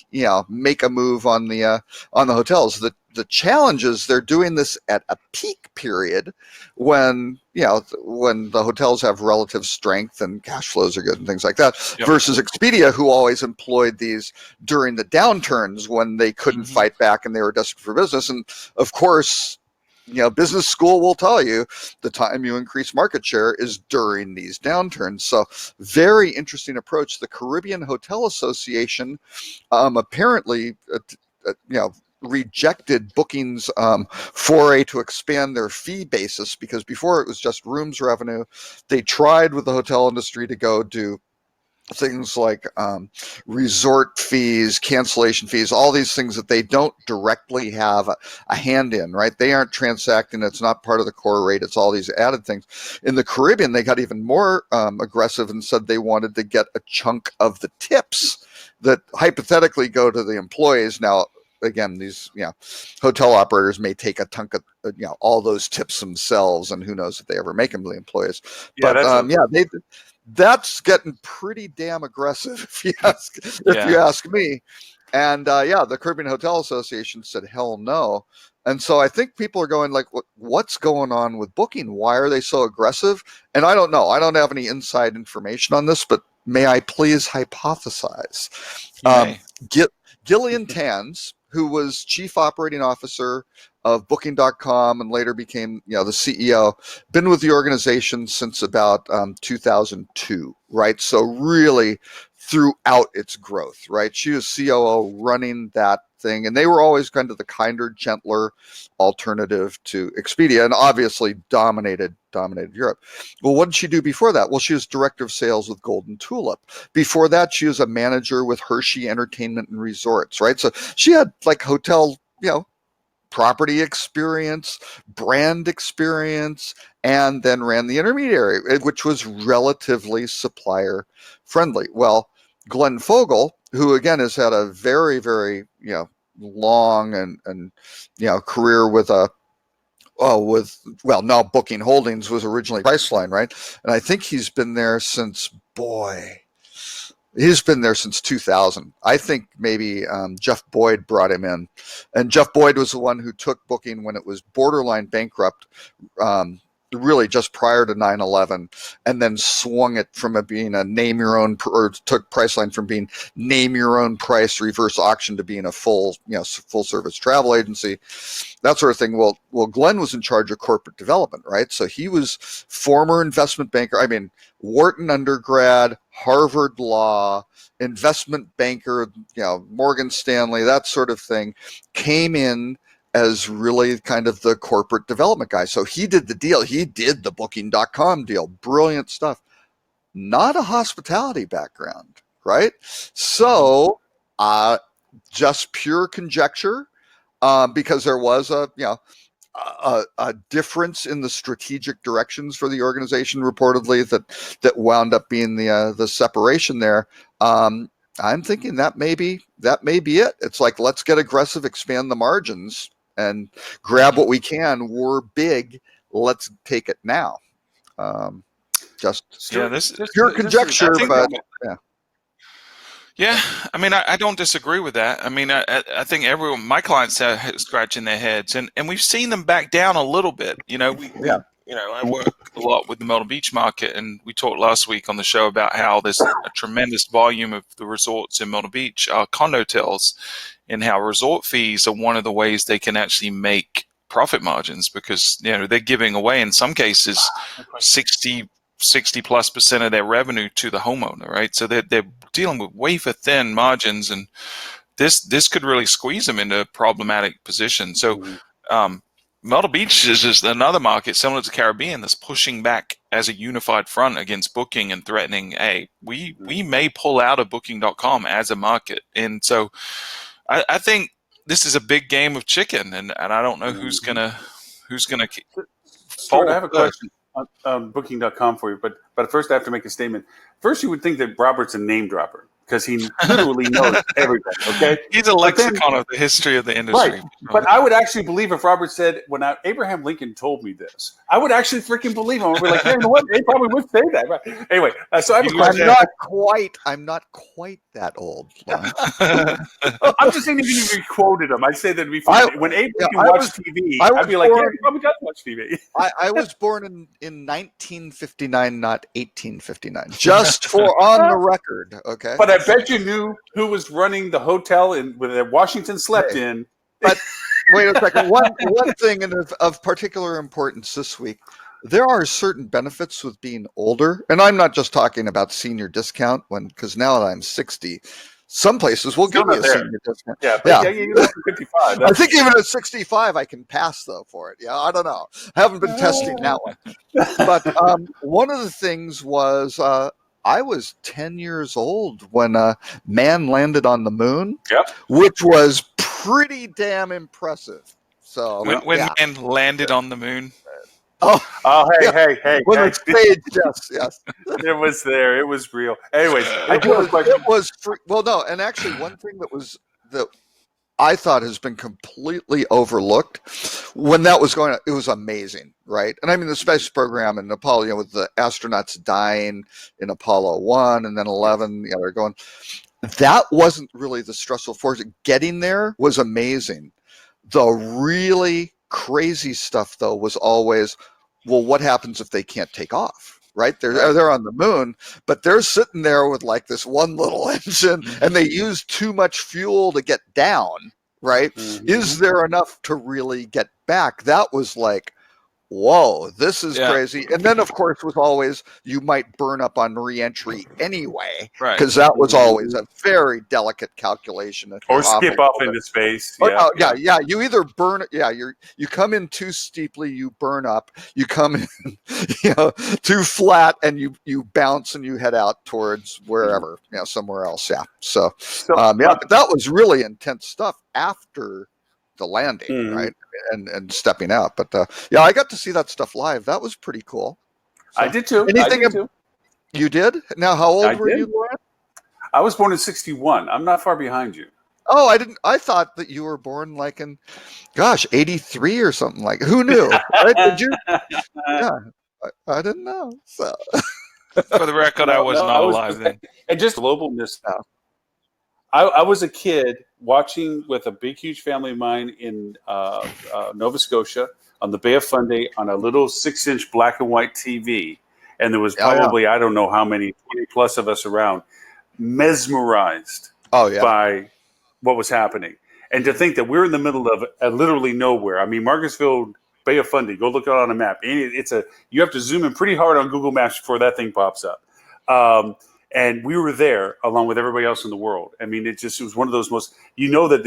make a move on the hotels. The challenge is they're doing this at a peak period when when the hotels have relative strength and cash flows are good and things like that, versus Expedia, who always employed these during the downturns when they couldn't fight back and they were desperate for business. And of course, business school will tell you the time you increase market share is during these downturns. So very interesting approach. The Caribbean Hotel Association apparently rejected Booking's foray to expand their fee basis, because before it was just rooms revenue. They tried with the hotel industry to go do things like resort fees, cancellation fees, all these things that they don't directly have a hand in, right? They aren't transacting. It's not part of the core rate. It's all these added things. In the Caribbean, they got even more aggressive and said they wanted to get a chunk of the tips that hypothetically go to the employees. Now, again, these hotel operators may take a chunk of all those tips themselves, and who knows if they ever make them to the employees. But that's getting pretty damn aggressive if you ask me. And the Caribbean Hotel Association said hell no. And so I think people are going like, what's going on with Booking? Why are they so aggressive? And I don't know. I don't have any inside information on this, but may I please hypothesize? Gillian Tans, who was chief operating officer of Booking.com and later became the CEO, been with the organization since about 2002, right? So really throughout its growth, right? She was COO running that thing, and they were always kind of the kinder, gentler alternative to Expedia, and obviously dominated Europe. Well, what did she do before that? Well, she was director of sales with Golden Tulip. Before that, she was a manager with Hershey Entertainment and Resorts, right? So she had like hotel, property experience, brand experience, and then ran the intermediary, which was relatively supplier friendly. Well, Glenn Fogel, who again has had a very, very, long and career with now Booking Holdings was originally Priceline, right? And I think he's been there since 2000. I think maybe Jeff Boyd brought him in, and Jeff Boyd was the one who took Booking when it was borderline bankrupt, really just prior to 9/11, and then swung it from being a name your own, or took Priceline from being name your own price reverse auction to being a full service travel agency, that sort of thing. Well, Glenn was in charge of corporate development, right? So he was former investment banker. I mean, Wharton undergrad, Harvard Law, investment banker, Morgan Stanley, that sort of thing, came in as really kind of the corporate development guy. So he did the deal. He did the Booking.com deal. Brilliant stuff. Not a hospitality background, right? So just pure conjecture, because there was a difference in the strategic directions for the organization, reportedly, that wound up being the separation there. I'm thinking that may be it. It's like, let's get aggressive, expand the margins, and grab what we can. We're big. Let's take it now. This pure conjecture, but yeah. Yeah, I mean, I don't disagree with that. I mean, I think my clients are scratching their heads, and we've seen them back down a little bit. I work a lot with the Myrtle Beach market, and we talked last week on the show about how there's a tremendous volume of the resorts in Myrtle Beach are condo hotels, in how resort fees are one of the ways they can actually make profit margins, because they're giving away in some cases 60 plus % of their revenue to the homeowner, right? So they're dealing with wafer thin margins, and this could really squeeze them into a problematic position. So Myrtle Beach is just another market similar to Caribbean that's pushing back as a unified front against Booking and threatening, hey, we may pull out of Booking.com as a market. And so I think this is a big game of chicken, and I don't know who's gonna Stuart, I have a question on Booking.com for you, but first I have to make a statement. First, you would think that Robert's a name dropper, because he literally knows everything, okay? He's a lexicon of the history of the industry. Right. But I would actually believe if Robert said, when Abraham Lincoln told me this, I would actually freaking believe him. I would be like, yeah, you know what? They probably would say that. Right. Anyway, so I have a question. I'm not quite that old. I'm just saying, even if you quoted him, I'd say that when Abraham watched TV, I'd be like, yeah, he probably does watch TV. I was born in 1959, not 1859. Just for on the record, okay? But I bet you knew who was running the hotel that Washington slept in. But wait a second. One thing of particular importance this week, there are certain benefits with being older, and I'm not just talking about senior discount, because now that I'm 60, some places will give me a senior discount. Yeah. You're 55. I think even at 65, I can pass though for it. Yeah, I don't know. I haven't been testing that one. But one of the things was I was 10 years old when man landed on the moon, which was pretty damn impressive. So when man landed on the moon. Hey! When the stage, yes, it was there. It was real. Anyways, it was well, no, and actually, one thing that I thought has been completely overlooked when that was going on, it was amazing, right? And I mean, the space program in Apollo, with the astronauts dying in Apollo 1 and then 11, they're going. That wasn't really the stressful force. Getting there was amazing. The really crazy stuff, though, was always, well, what happens if they can't take off? Right? They're on the moon, but they're sitting there with like this one little engine, and they use too much fuel to get down. Right? Mm-hmm. Is there enough to really get back? That was like, whoa, this is crazy. And then, of course, was always, you might burn up on reentry anyway, because that was always a very delicate calculation. Or skip off into space. Yeah. You either burn, you come in too steeply, you burn up. You come in, too flat, and you bounce and you head out towards wherever, somewhere else. Yeah. So but that was really intense stuff after the landing, right? And stepping out. But I got to see that stuff live. That was pretty cool. So, I did too. You did? Now, how old were you, Lauren? I was born in 61. I'm not far behind you. Oh, I didn't. I thought that you were born like in, 83 or something like. Who knew? Right? Did you? Yeah, I didn't know. So, for the record, I was not alive then. And just globalness. I was a kid watching with a big, huge family of mine in Nova Scotia on the Bay of Fundy on a little 6-inch black and white TV. And there was probably, I don't know how many, 20 plus of us around, mesmerized by what was happening. And to think that we're in the middle of literally nowhere. I mean, Margarettsville, Bay of Fundy, go look it on a map. You have to zoom in pretty hard on Google Maps before that thing pops up. And we were there along with everybody else in the world. I mean, it was one of those most, that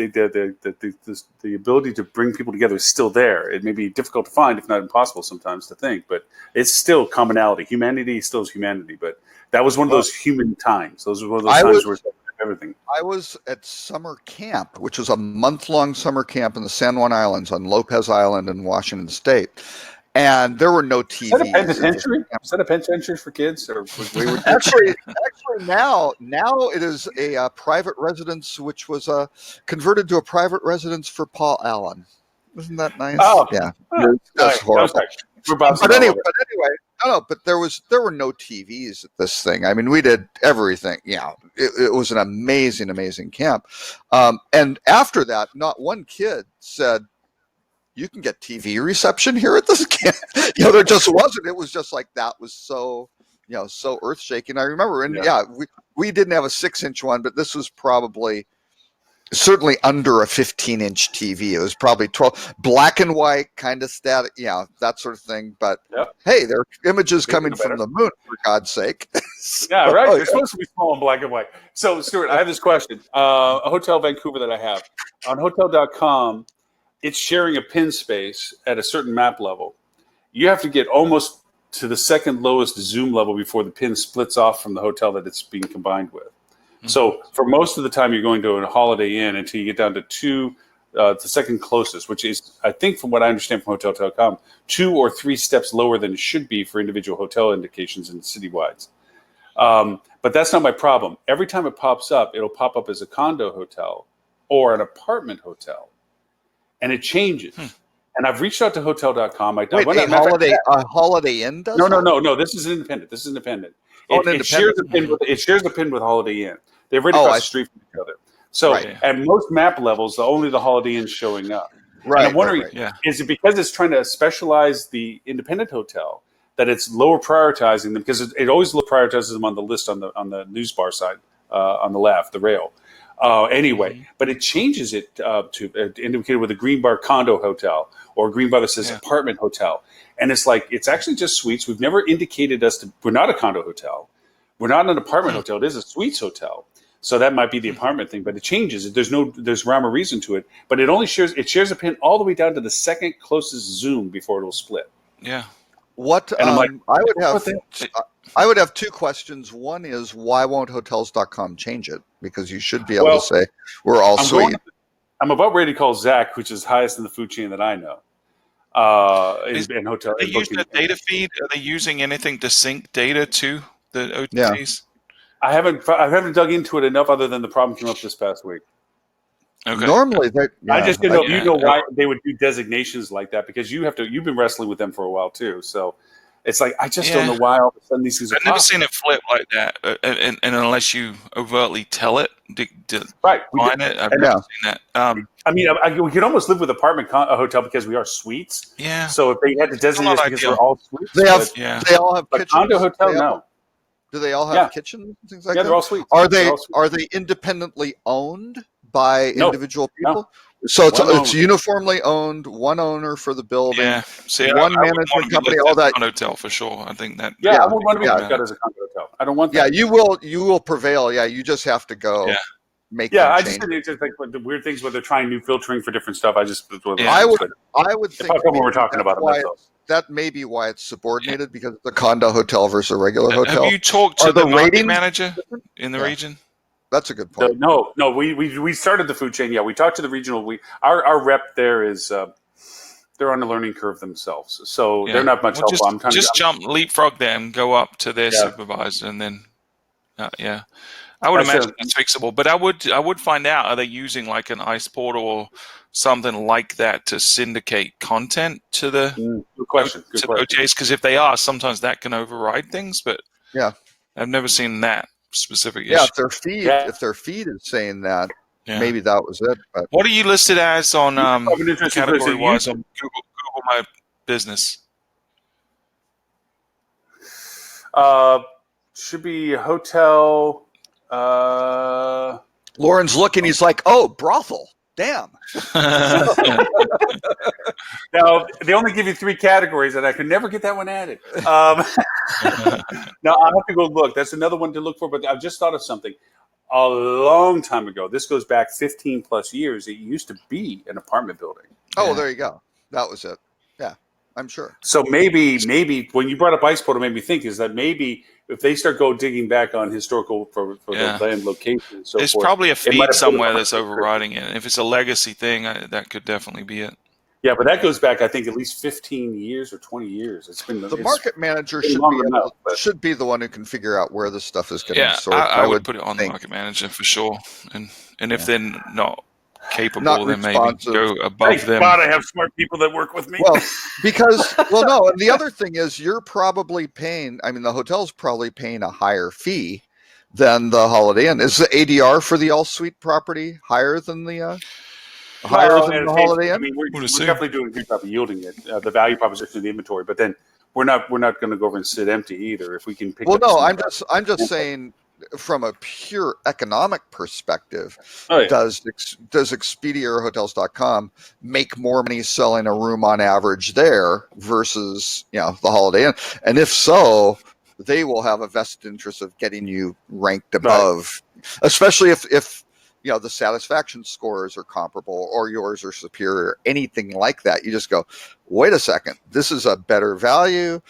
the ability to bring people together is still there. It may be difficult to find, if not impossible sometimes to think, but it's still commonality. Humanity still is humanity. But that was one of those human times. Those were one of those times where everything. I was at summer camp, which was a month-long summer camp in the San Juan Islands on Lopez Island in Washington State. And there were no TVs. Is that a penitentiary? Is that a penitentiary for kids? Or actually, now it is a private residence, which was converted to a private residence for Paul Allen. Isn't that nice? Oh, yeah. That's horrible. But anyway, but there were no TVs at this thing. I mean, we did everything. Yeah, it was an amazing, amazing camp. And after that, not one kid said, you can get TV reception here at this camp. There just wasn't. It was just like, that was so, so earth shaking. I remember, and we didn't have a 6-inch one, but this was probably certainly under a 15-inch TV. It was probably 12, black and white, kind of static, that sort of thing. But Yep. hey, there are images Bigger coming the from better. the moon, for God's sake. Yeah, right. They're supposed to be small and black and white. So, Stuart, I have this question. A Hotel Vancouver that I have on Hotel.com, it's sharing a pin space at a certain map level. You have to get almost to the second lowest zoom level before the pin splits off from the hotel that it's being combined with. Mm-hmm. So, for most of the time, you're going to a Holiday Inn until you get down to the second closest, which is, I think, from what I understand from Hotel.com, 2 or 3 steps lower than it should be for individual hotel indications in citywides. But that's not my problem. Every time it pops up, it'll pop up as a condo hotel or an apartment hotel, and it changes. And I've reached out to Hotel.com. Wait, a Holiday Inn does? No. This is independent. It shares a pin with Holiday Inn. They're right across the street from each other. So at most map levels, only the Holiday Inn's showing up. Right. And I'm wondering, is it because it's trying to specialize the independent hotel that it's lower prioritizing them, because it always low prioritizes them on the list on the news bar side on the left, the rail. But it changes it to indicated with a green bar condo hotel or a green bar that says apartment hotel. And it's like, it's actually just suites. We've never indicated we're not a condo hotel. We're not an apartment hotel. It is a suites hotel. So that might be the apartment thing, but it changes. There's rhyme or reason to it, but it shares a pin all the way down to the second closest zoom before it'll split. Yeah. What I would have 2 questions. One is, why won't Hotels.com change it? Because you should be able to say we're all suite. I'm about ready to call Zach, which is highest in the food chain that I know. In hotel. Are they using a data feed? Are they using anything to sync data to the OTAs? Yeah. I haven't dug into it enough, other than the problem came up this past week. Okay. Normally, I just didn't know. Why they would do designations like that, because you've been wrestling with them for a while too. So it's like, I just don't know why all of a sudden these things are. I've never seen it flip like that, and unless you overtly tell it to define it, I've never seen that. We could almost live with apartment hotel because we are suites. Yeah. So if they had to designate because we're all suites, they all have kitchens. Condo hotel, no. Do they all have kitchens and things like that? Yeah, they're all suites. Are they independently owned by individual people? No. So it's uniformly owned, one owner for the building. Yeah. See, one management company, all that. Hotel for sure. I think that. Yeah, I wouldn't want to be looked at as a condo hotel. I don't want that. Yeah, you will prevail. Yeah, you just have to go. Make I just think it's just like the weird things where they're trying new filtering for different stuff. I would think when we're talking about it. That may be why it's subordinated, because it's a condo hotel versus a regular hotel. Have you talked to the market manager in the region? That's a good point. No. We started the food chain. Yeah, we talked to the regional. Our rep there is they're on the learning curve themselves, so they're not much help. Leapfrog them, go up to their supervisor, and then I would imagine that's fixable. But I would find out, are they using like an ICE portal or something like that to syndicate content to the good question. The OTAs? Because if they are, sometimes that can override things. But I've never seen that specific issue. If their feed is saying that, maybe that was it. But what are you listed as on category wise on Google My Business? Should be hotel. Lauren's looking. He's like, "Oh, brothel. Damn." Now they only give you 3 categories, and I could never get that one added. Now I'll have to go look. That's another one to look for. But I've just thought of something. A long time ago, this goes back 15 plus years. It used to be an apartment building. Oh, there you go. That was it. Yeah, I'm sure. So maybe when you brought up ICE portal, made me think is that maybe if they start digging back on historical for the land location, and so there's forth, probably a feed somewhere that's overriding it. If it's a legacy thing, that could definitely be it. Yeah, but that goes back, I think, at least 15 years or 20 years. It's been the market manager should be the one who can figure out where this stuff is getting sorted. I would put it on the market manager for sure. And if they're not capable, then maybe go above them. God, I have smart people that work with me. Well, no. And the other thing is, you're probably paying. I mean, the hotel's probably paying a higher fee than the Holiday Inn. Is the ADR for the all suite property higher than the? Higher than the Holiday Inn? I mean, we're definitely doing a good job of yielding it, the value proposition of the inventory. But then we're not going to go over and sit empty either. If we can pick. Well, no, I'm just saying. from a pure economic perspective, Oh, yeah. does Expedia or Hotels.com make more money selling a room on average there versus the Holiday Inn? And if so, they will have a vested interest of getting you ranked above, especially if the satisfaction scores are comparable or yours are superior, anything like that. You just go, wait a second, this is a better value.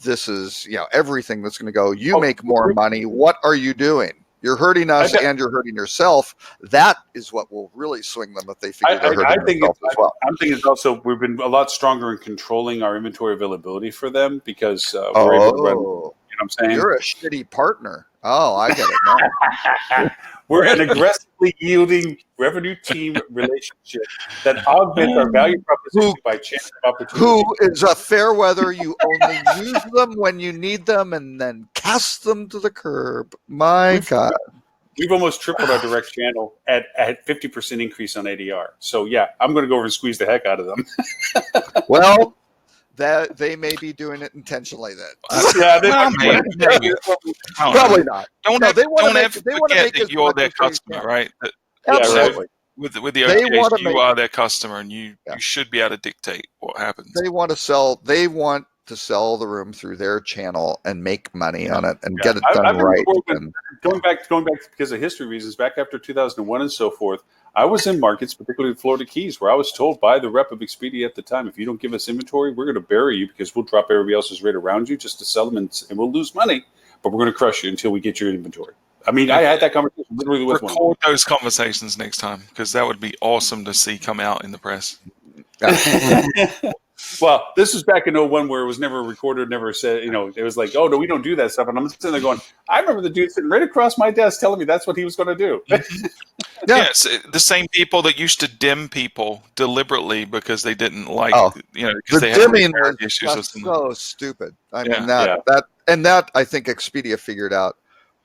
This is, everything that's going to go, you make more money. What are you doing? You're hurting us and you're hurting yourself. That is what will really swing them if they figure they're hurting themselves as well. I'm thinking it's also, we've been a lot stronger in controlling our inventory availability for them because we're able to run, you know what I'm saying? You're a shitty partner. Oh, I get it now. We're an aggressively yielding revenue team relationship that augments our value proposition by chance of opportunity. Who is a fair weather? You only use them when you need them and then cast them to the curb. My God. We've almost tripled our direct channel at 50% increase on ADR. So, yeah, I'm going to go over and squeeze the heck out of them. Well, that they may be doing it intentionally then. Yeah, maybe. Probably not. Don't ever forget that you're their customer, right? Absolutely. With the OTAs, you are their customer, and you should be able to dictate what happens. They want to sell the room through their channel and make money on it and get it done right. Going back because of history reasons, back after 2001 and so forth, I was in markets, particularly the Florida Keys, where I was told by the rep of Expedia at the time, if you don't give us inventory, we're going to bury you because we'll drop everybody else's rate around you just to sell them, and we'll lose money, but we're going to crush you until we get your inventory. I mean, I had that conversation literally with one. Record those conversations next time, because that would be awesome to see come out in the press. Well, this was back in 01 where it was never recorded, never said, it was like, oh, no, we don't do that stuff. And I'm sitting there going, I remember the dude sitting right across my desk telling me that's what he was going to do. Yes, the same people that used to dim people deliberately because they didn't like, because they had dimming issues with so stupid. I mean, that I think Expedia figured out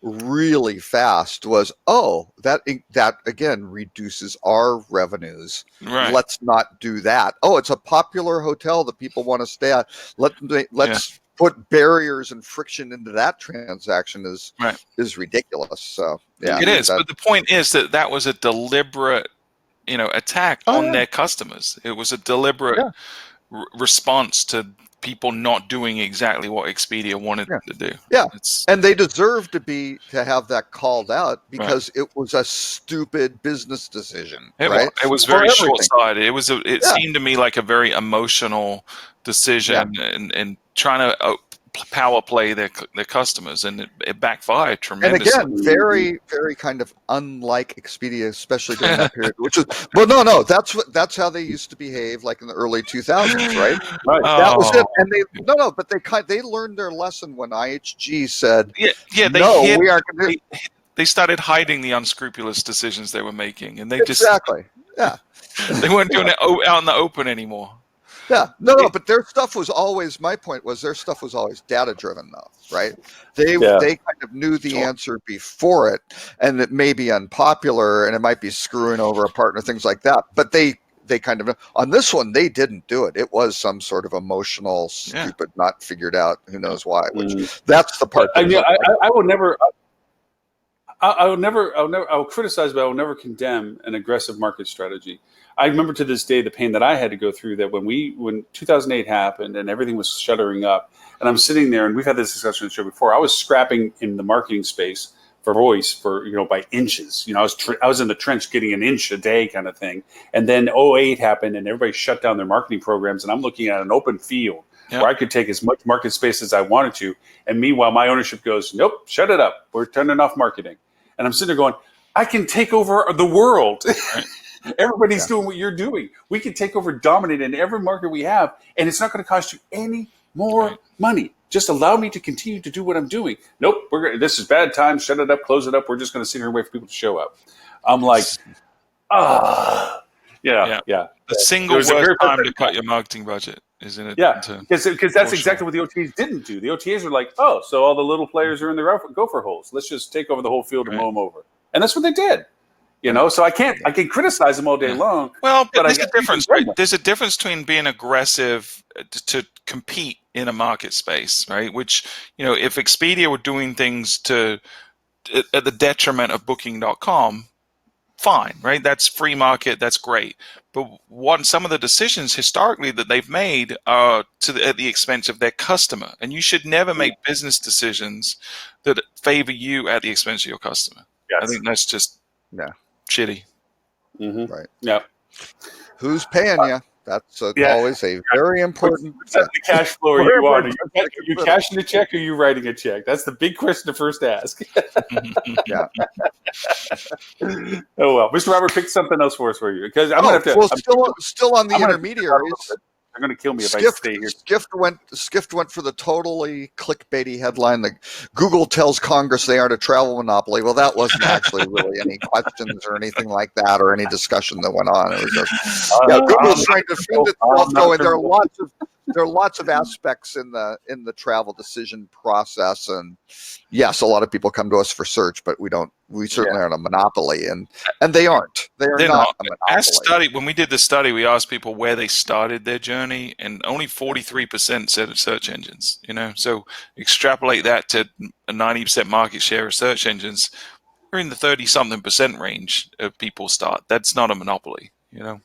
really fast was, that again reduces our revenues. Right. Let's not do that. It's a popular hotel that people want to stay at. Let's put barriers and friction into that transaction is ridiculous. So it is. But the point is that was a deliberate, attack on their customers. It was a deliberate response to people not doing exactly what Expedia wanted them to do. Yeah, and they deserve to have that called out because it was a stupid business decision. It was very short-sighted. It seemed to me like a very emotional decision and trying to power play their customers, and it backfired tremendously. And again, very, very kind of unlike Expedia, especially during that period. Which is that's how they used to behave, like in the early 2000s, right? That was it. And but they learned their lesson when IHG said, we are going to. They started hiding the unscrupulous decisions they were making, and they they weren't doing it out in the open anymore. Yeah, no, but their stuff was always. My point was their stuff was always data driven, though, right? They kind of knew the answer before it, and it may be unpopular, and it might be screwing over a partner, things like that. But they kind of on this one they didn't do it. It was some sort of emotional, stupid, not figured out, who knows why. Which that's the part. I will never. I will criticize, but I will never condemn an aggressive market strategy. I remember to this day the pain that I had to go through that when 2008 happened and everything was shuttering up, and I'm sitting there, and we've had this discussion on the show before. I was scrapping in the marketing space for voice by inches. I was in the trench getting an inch a day kind of thing. And then 2008 happened, and everybody shut down their marketing programs, and I'm looking at an open field where I could take as much market space as I wanted to. And meanwhile, my ownership goes, nope, shut it up. We're turning off marketing. And I'm sitting there going, I can take over the world. Right. Everybody's doing what you're doing. We can take over, dominate in every market we have, and it's not going to cost you any more money. Just allow me to continue to do what I'm doing. Nope, this is bad time. Shut it up, close it up. We're just going to sit here and wait for people to show up. I'm like, yeah. The single worst time to cut your marketing budget is in it. Yeah, because that's exactly what the OTAs didn't do. The OTAs are like, so all the little players are in the gopher holes. Let's just take over the whole field and mow them over. And that's what they did. So I can criticize them all day long. Well, but there's a difference, right? There's a difference between being aggressive to compete in a market space, right? Which, if Expedia were doing things to at the detriment of Booking.com, fine, right? That's free market. That's great. But some of the decisions historically that they've made are at the expense of their customer. And you should never make business decisions that favor you at the expense of your customer. Yes. I think that's just shitty. Mm-hmm. Right. Yeah. Who's paying you? That's always a very important. The cash flow are you on? Are you cashing a check or are you writing a check? That's the big question to first ask. Yeah. Oh well, Mr. Robert picked something else for us for you because I'm gonna have to. Well, still on the intermediaries. They're going to kill me if I stay here. Skift went for the totally clickbaity headline that Google tells Congress they aren't a travel monopoly. Well, that wasn't actually really any questions or anything like that or any discussion that went on. It was just Google's trying to defend itself, going there are lots of aspects in the travel decision process, and yes, a lot of people come to us for search, but we certainly aren't a monopoly, and they aren't. They're not a monopoly. When we did the study, we asked people where they started their journey, and only 43% said search engines. So extrapolate that to a 90% market share of search engines. We're in the 30-something% range of people start. That's not a monopoly. Yeah.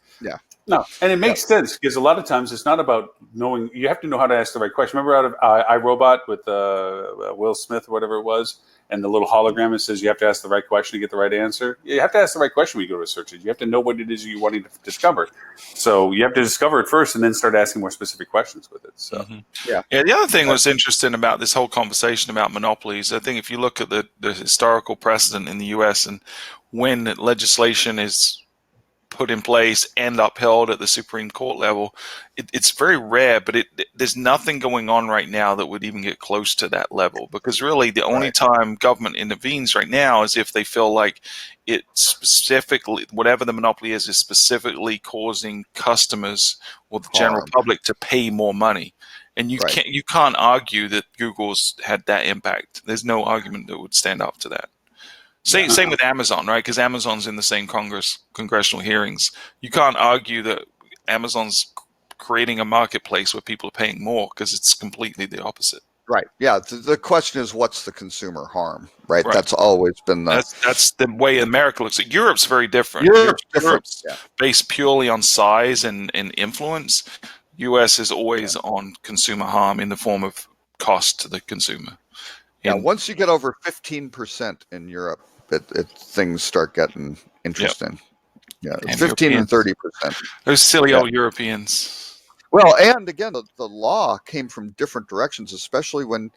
No, and it makes sense because a lot of times it's not about knowing. You have to know how to ask the right question. Remember out of iRobot with Will Smith or whatever it was, and the little hologram that says you have to ask the right question to get the right answer. You have to ask the right question when you go to a search engine. You have to know what it is you're wanting to discover. So you have to discover it first and then start asking more specific questions with it. So yeah. The other thing was interesting about this whole conversation about monopolies. I think if you look at the historical precedent in the U.S. and when legislation is put in place and upheld at the Supreme Court level, it's very rare, but there's nothing going on right now that would even get close to that level, because really the only time government intervenes right now is if they feel like it specifically, whatever the monopoly is specifically causing customers or the general public to pay more money. And you can't argue that Google's had that impact. There's no argument that would stand up to that. Same with Amazon, right? Because Amazon's in the same congressional hearings. You can't argue that Amazon's creating a marketplace where people are paying more, because it's completely the opposite. Right. Yeah. The question is, what's the consumer harm? Right. That's always been that's the way America looks at it. Europe's very different. Europe's based purely on size and influence. U.S. is always on consumer harm in the form of cost to the consumer. Once you get over 15% in Europe, things start getting interesting. Yeah, and 15 Europeans. and 30%. Those silly old Europeans. Well, and again, the law came from different directions, especially when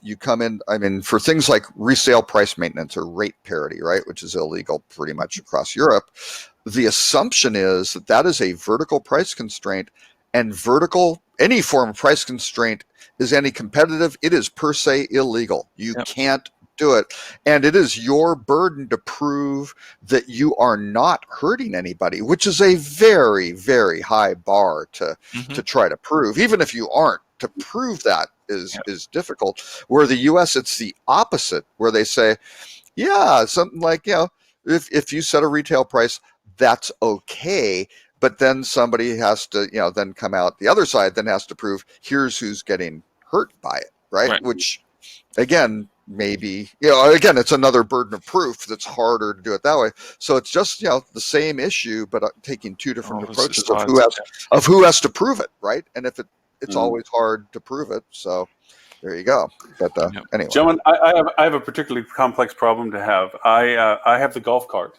you come in. I mean, for things like resale price maintenance or rate parity, right, which is illegal pretty much across Europe. The assumption is that is a vertical price constraint, and any form of price constraint is anti-competitive. It is per se illegal. You can't do it. And it is your burden to prove that you are not hurting anybody, which is a very, very high bar to try to prove. Even if you aren't, to prove that is difficult. Where the US, it's the opposite, where they say, something like, if you set a retail price, that's okay. But then somebody has to, then come out the other side, then has to prove here's who's getting hurt by it, right? Which, again, maybe, again, it's another burden of proof that's harder to do it that way. So it's just, the same issue, but taking two different approaches of who has to prove it, right? And if it's always hard to prove it. So there you go. But anyway. Gentlemen, I have a particularly complex problem to have. I have the golf cart.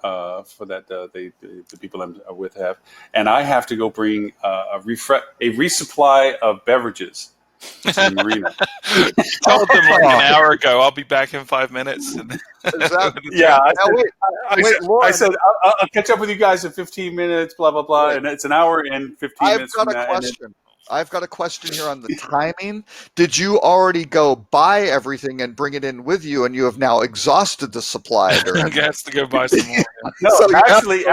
For that, the people I'm with have, and I have to go bring a resupply of beverages to the marina. Told them like an hour ago, I'll be back in 5 minutes. I said I'll catch up with you guys in 15 minutes. Blah blah blah, and it's an hour and 15 minutes. I've got a question here on the timing. Did you already go buy everything and bring it in with you, and you have now exhausted the supply? I guess to go buy some more. No, so actually,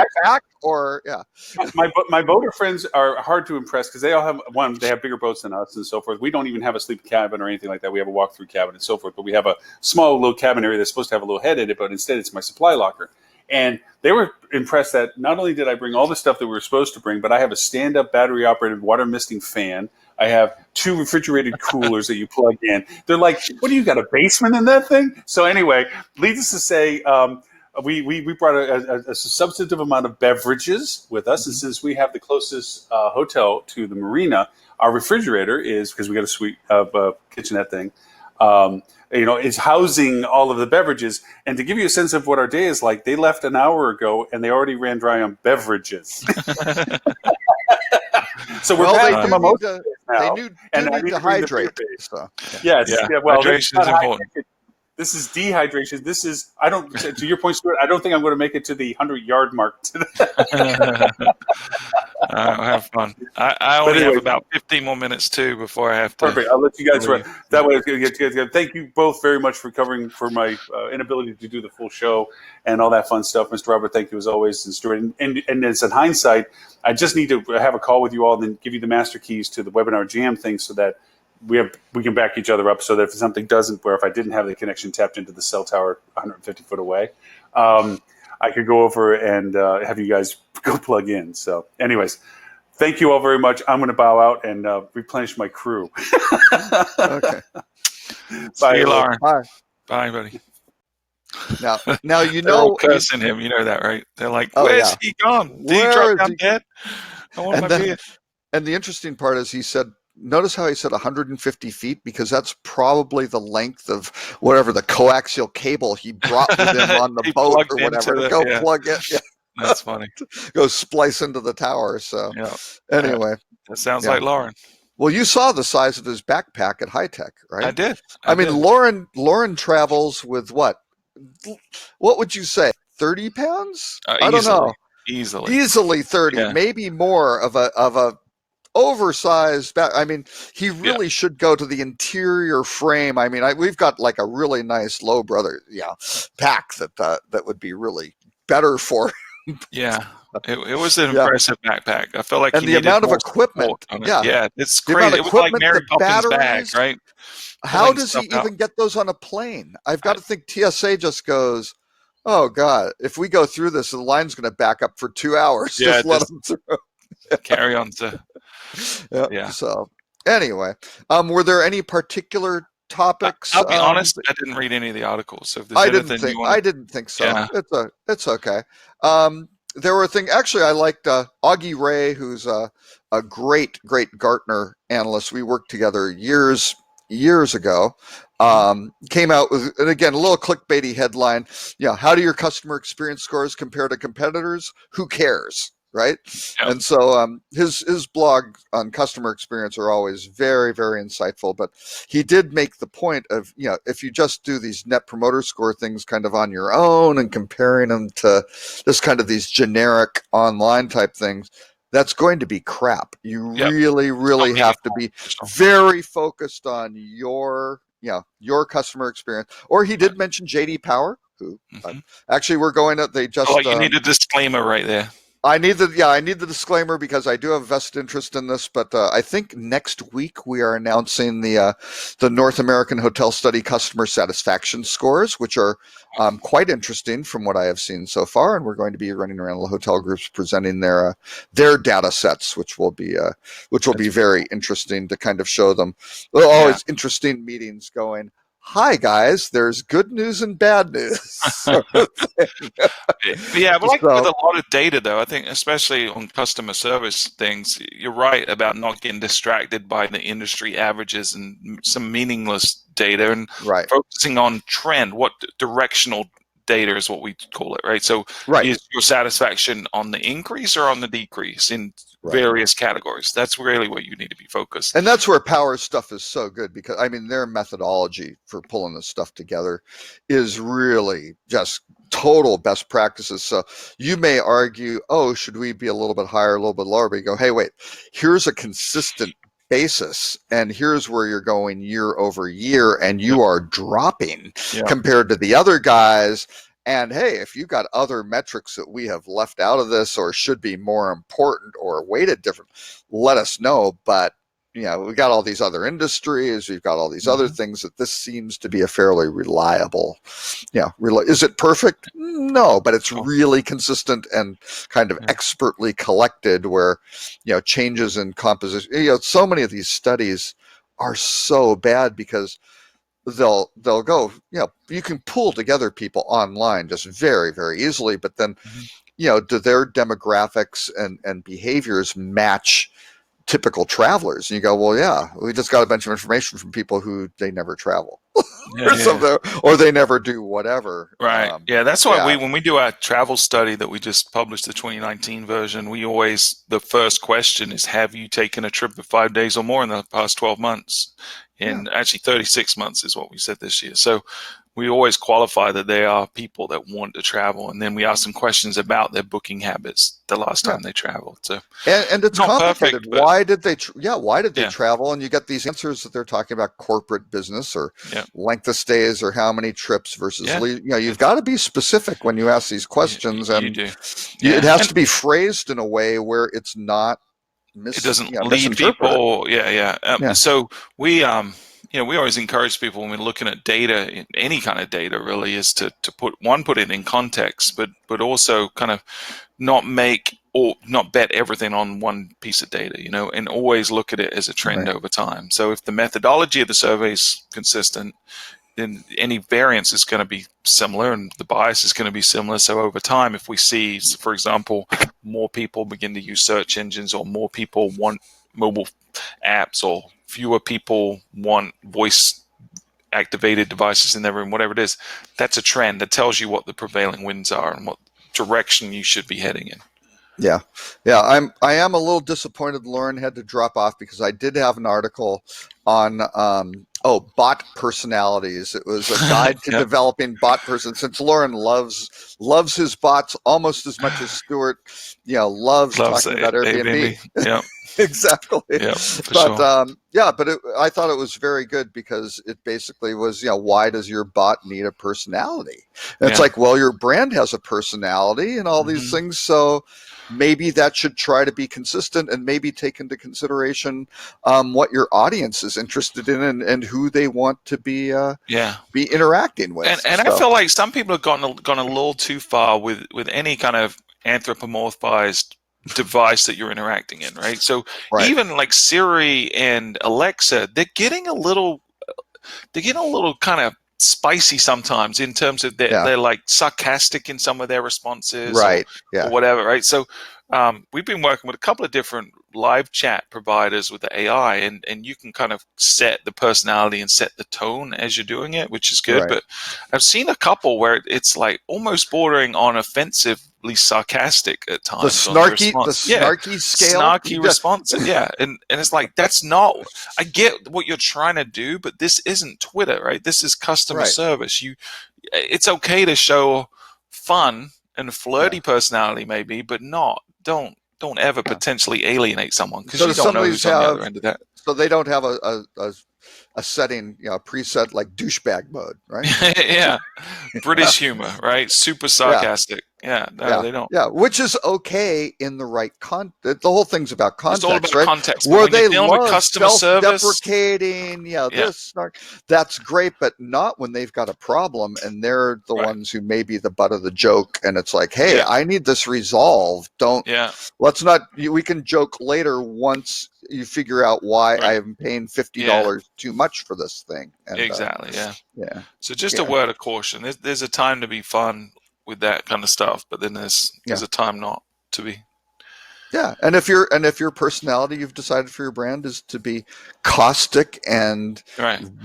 my boater friends are hard to impress because they all have they have bigger boats than us and so forth. We don't even have a sleep cabin or anything like that. We have a walk-through cabin and so forth, but we have a small little cabin area that's supposed to have a little head in it, but instead it's my supply locker. And they were impressed that not only did I bring all the stuff that we were supposed to bring, but I have a stand-up battery-operated water misting fan. I have 2 refrigerated coolers that you plug in. They're like, what do you got, a basement in that thing? So anyway, needless to say, we brought a substantive amount of beverages with us. And since we have the closest hotel to the marina, our refrigerator is, because we got a suite of kitchenette thing, is housing all of the beverages. And to give you a sense of what our day is like, they left an hour ago and they already ran dry on beverages. So we're Well, back to mimosa now, they do and I need need to to bring the hydrate. beer base. So, Yes, well, hydration is important. This is dehydration. This is, I don't, to your point, Stuart, I don't think I'm going to make it to the 100-yard mark today. I'll have fun. I only have about 15 more minutes too before I have to. Perfect. I'll let you guys run. That way, thank you both very much for covering for my inability to do the full show and all that fun stuff. Mr. Robert, thank you as always. And Stuart, and it's in hindsight, I just need to have a call with you all and then give you the master keys to the webinar jam thing so that we can back each other up, so that if something doesn't, where if I didn't have the connection tapped into the cell tower 150 foot away, I could go over and have you guys go plug in. So anyways, thank you all very much. I'm going to bow out and replenish my crew. okay. See you, Lauren. Bye. Bye, buddy. Now you They're all know, cursing him. You know that, right? They're like, Oh, "Where's yeah. he gone? Did he Where drop is down he?" dead? I want my beer." And the interesting part is he said, notice how he said 150 feet, because that's probably the length of whatever the coaxial cable he brought with him on the He boat plugged or whatever. into Go the- yeah. plug it, That's funny. go splice into the tower. So Yeah, anyway, that sounds Yeah. like Lauren. well, you saw the size of his backpack at High Tech, right? I did. I mean, did. Lauren travels with what? What would you say? 30 pounds? I don't Easily. know. Easily. Easily 30, Yeah. maybe more of a oversized back. I mean, he really should go to the interior frame. I mean, we've got like a really nice low brother, pack that would be really better for. Yeah. It was an Yeah. impressive backpack. I felt like And he the needed amount of more equipment, support on it. yeah. Yeah, it's The amount crazy. of It was like equipment, Mary the Poppins bag, batteries. right? How Pulling does he stuff out. even get those on a plane? I've got to think TSA just goes, oh God, if we go through this, the line's going to back up for 2 hours. Yeah, just let just- them through. Carry on to Yeah. So anyway, were there any particular topics? I'll be honest, I didn't read any of the articles. So if there's I anything didn't think. you want I didn't think so. Yeah. It's okay. There were things. Actually, I liked Augie Ray, who's a great Gartner analyst. We worked together years ago. Came out with, and again, a little clickbaity headline. How do your customer experience scores compare to competitors? Who cares, right? Yep. And so his blog on customer experience are always very, very insightful. But he did make the point of, if you just do these net promoter score things kind of on your own and comparing them to just kind of these generic online type things, that's going to be crap. You Yep. really have to be Sure. very focused on your customer experience. Or he did mention JD Power, who actually we're going to, they just you need a disclaimer right there. I need the disclaimer because I do have vested interest in this, but I think next week we are announcing the North American Hotel Study customer satisfaction scores, which are quite interesting from what I have seen so far, and we're going to be running around the hotel groups presenting their data sets, which will be very interesting to kind of show them. Well, always interesting meetings going, hi guys, there's good news and bad news. Yeah, but So- with a lot of data, though, I think especially on customer service things, you're right about not getting distracted by the industry averages and some meaningless data, and Right. focusing on trend. What directional data is what we call it, right? So, Right. is your satisfaction on the increase or on the decrease in Right. various categories? That's really where you need to be focused. And that's where Power stuff is so good, because I mean their methodology for pulling this stuff together is really just total best practices. So you may argue, oh, should we be a little bit higher, a little bit lower? But you go, hey, wait, here's a consistent basis, and here's where you're going year over year, and you are dropping Yeah. compared to the other guys. And hey, if you got other metrics that we have left out of this or should be more important or weighted different, let us know. But we got all these other industries, we've got all these other things, that this seems to be a fairly reliable. Is it perfect? No, but it's really consistent and kind of expertly collected, where changes in composition. So many of these studies are so bad because they'll go, you can pull together people online just very, very easily, but then do their demographics and behaviors match typical travelers? And you go, well, yeah, we just got a bunch of information from people who they never travel or something, or they never do whatever. Right. That's why when we do our travel study that we just published, the 2019 version, the first question is, have you taken a trip of 5 days or more in the past 12 months? And actually 36 months is what we said this year. So we always qualify that they are people that want to travel, and then we ask them questions about their booking habits the last time they traveled. So, and it's not complicated. Perfect, why did they? Why did they travel? And you get these answers that they're talking about corporate business or length of stays or how many trips versus. You've got to be specific when you ask these questions, and you do. It has to be phrased in a way where it's not. It doesn't lead people. So we we always encourage people when we're looking at data, any kind of data really, is to put it in context, but also kind of not bet everything on one piece of data, and always look at it as a trend over time. So if the methodology of the survey is consistent, then any variance is going to be similar and the bias is going to be similar. So over time, if we see, for example, more people begin to use search engines, or more people want mobile apps, or fewer people want voice activated devices in their room, whatever it is, that's a trend that tells you what the prevailing winds are and what direction you should be heading in. I am a little disappointed Lauren had to drop off, because I did have an article on bot personalities. It was a guide to developing bot person. Since Lauren loves his bots almost as much as Stuart, loves talking about Airbnb. Exactly. But I thought it was very good, because it basically was, why does your bot need a personality? And it's like, well, your brand has a personality and all these things, so maybe that should try to be consistent, and maybe take into consideration what your audience is interested in, and who they want to be interacting with. And I feel like some people have gone a little too far with any kind of anthropomorphized device that you're interacting in, right? So even like Siri and Alexa, they're getting a little kind of spicy sometimes, in terms of they're like sarcastic in some of their responses, or whatever, right? So we've been working with a couple of different live chat providers with the AI, and you can kind of set the personality and set the tone as you're doing it, which is good. But I've seen a couple where it's like almost bordering on offensively sarcastic at times. The snarky scale, snarky response, and it's like, that's not. I get what you're trying to do, but this isn't Twitter, right? This is customer service. It's okay to show fun and flirty personality, maybe, but don't ever potentially alienate someone, because you don't know who's on the other end of that. So they don't have a setting, preset like douchebag mode, right? British humor, right? Super sarcastic. They don't. Which is okay in the right context. The whole thing's about context, it's all about right? context. Where they love customer service, self-deprecating, this snark, that's great, but not when they've got a problem and they're the ones who may be the butt of the joke. And it's like, hey, I need this resolved. Let's not. We can joke later once you figure out why I am paying $50 too much for this thing. And, exactly. So just a word of caution. There's a time to be fun with that kind of stuff, but then there's a time not to be. And if your personality you've decided for your brand is to be caustic and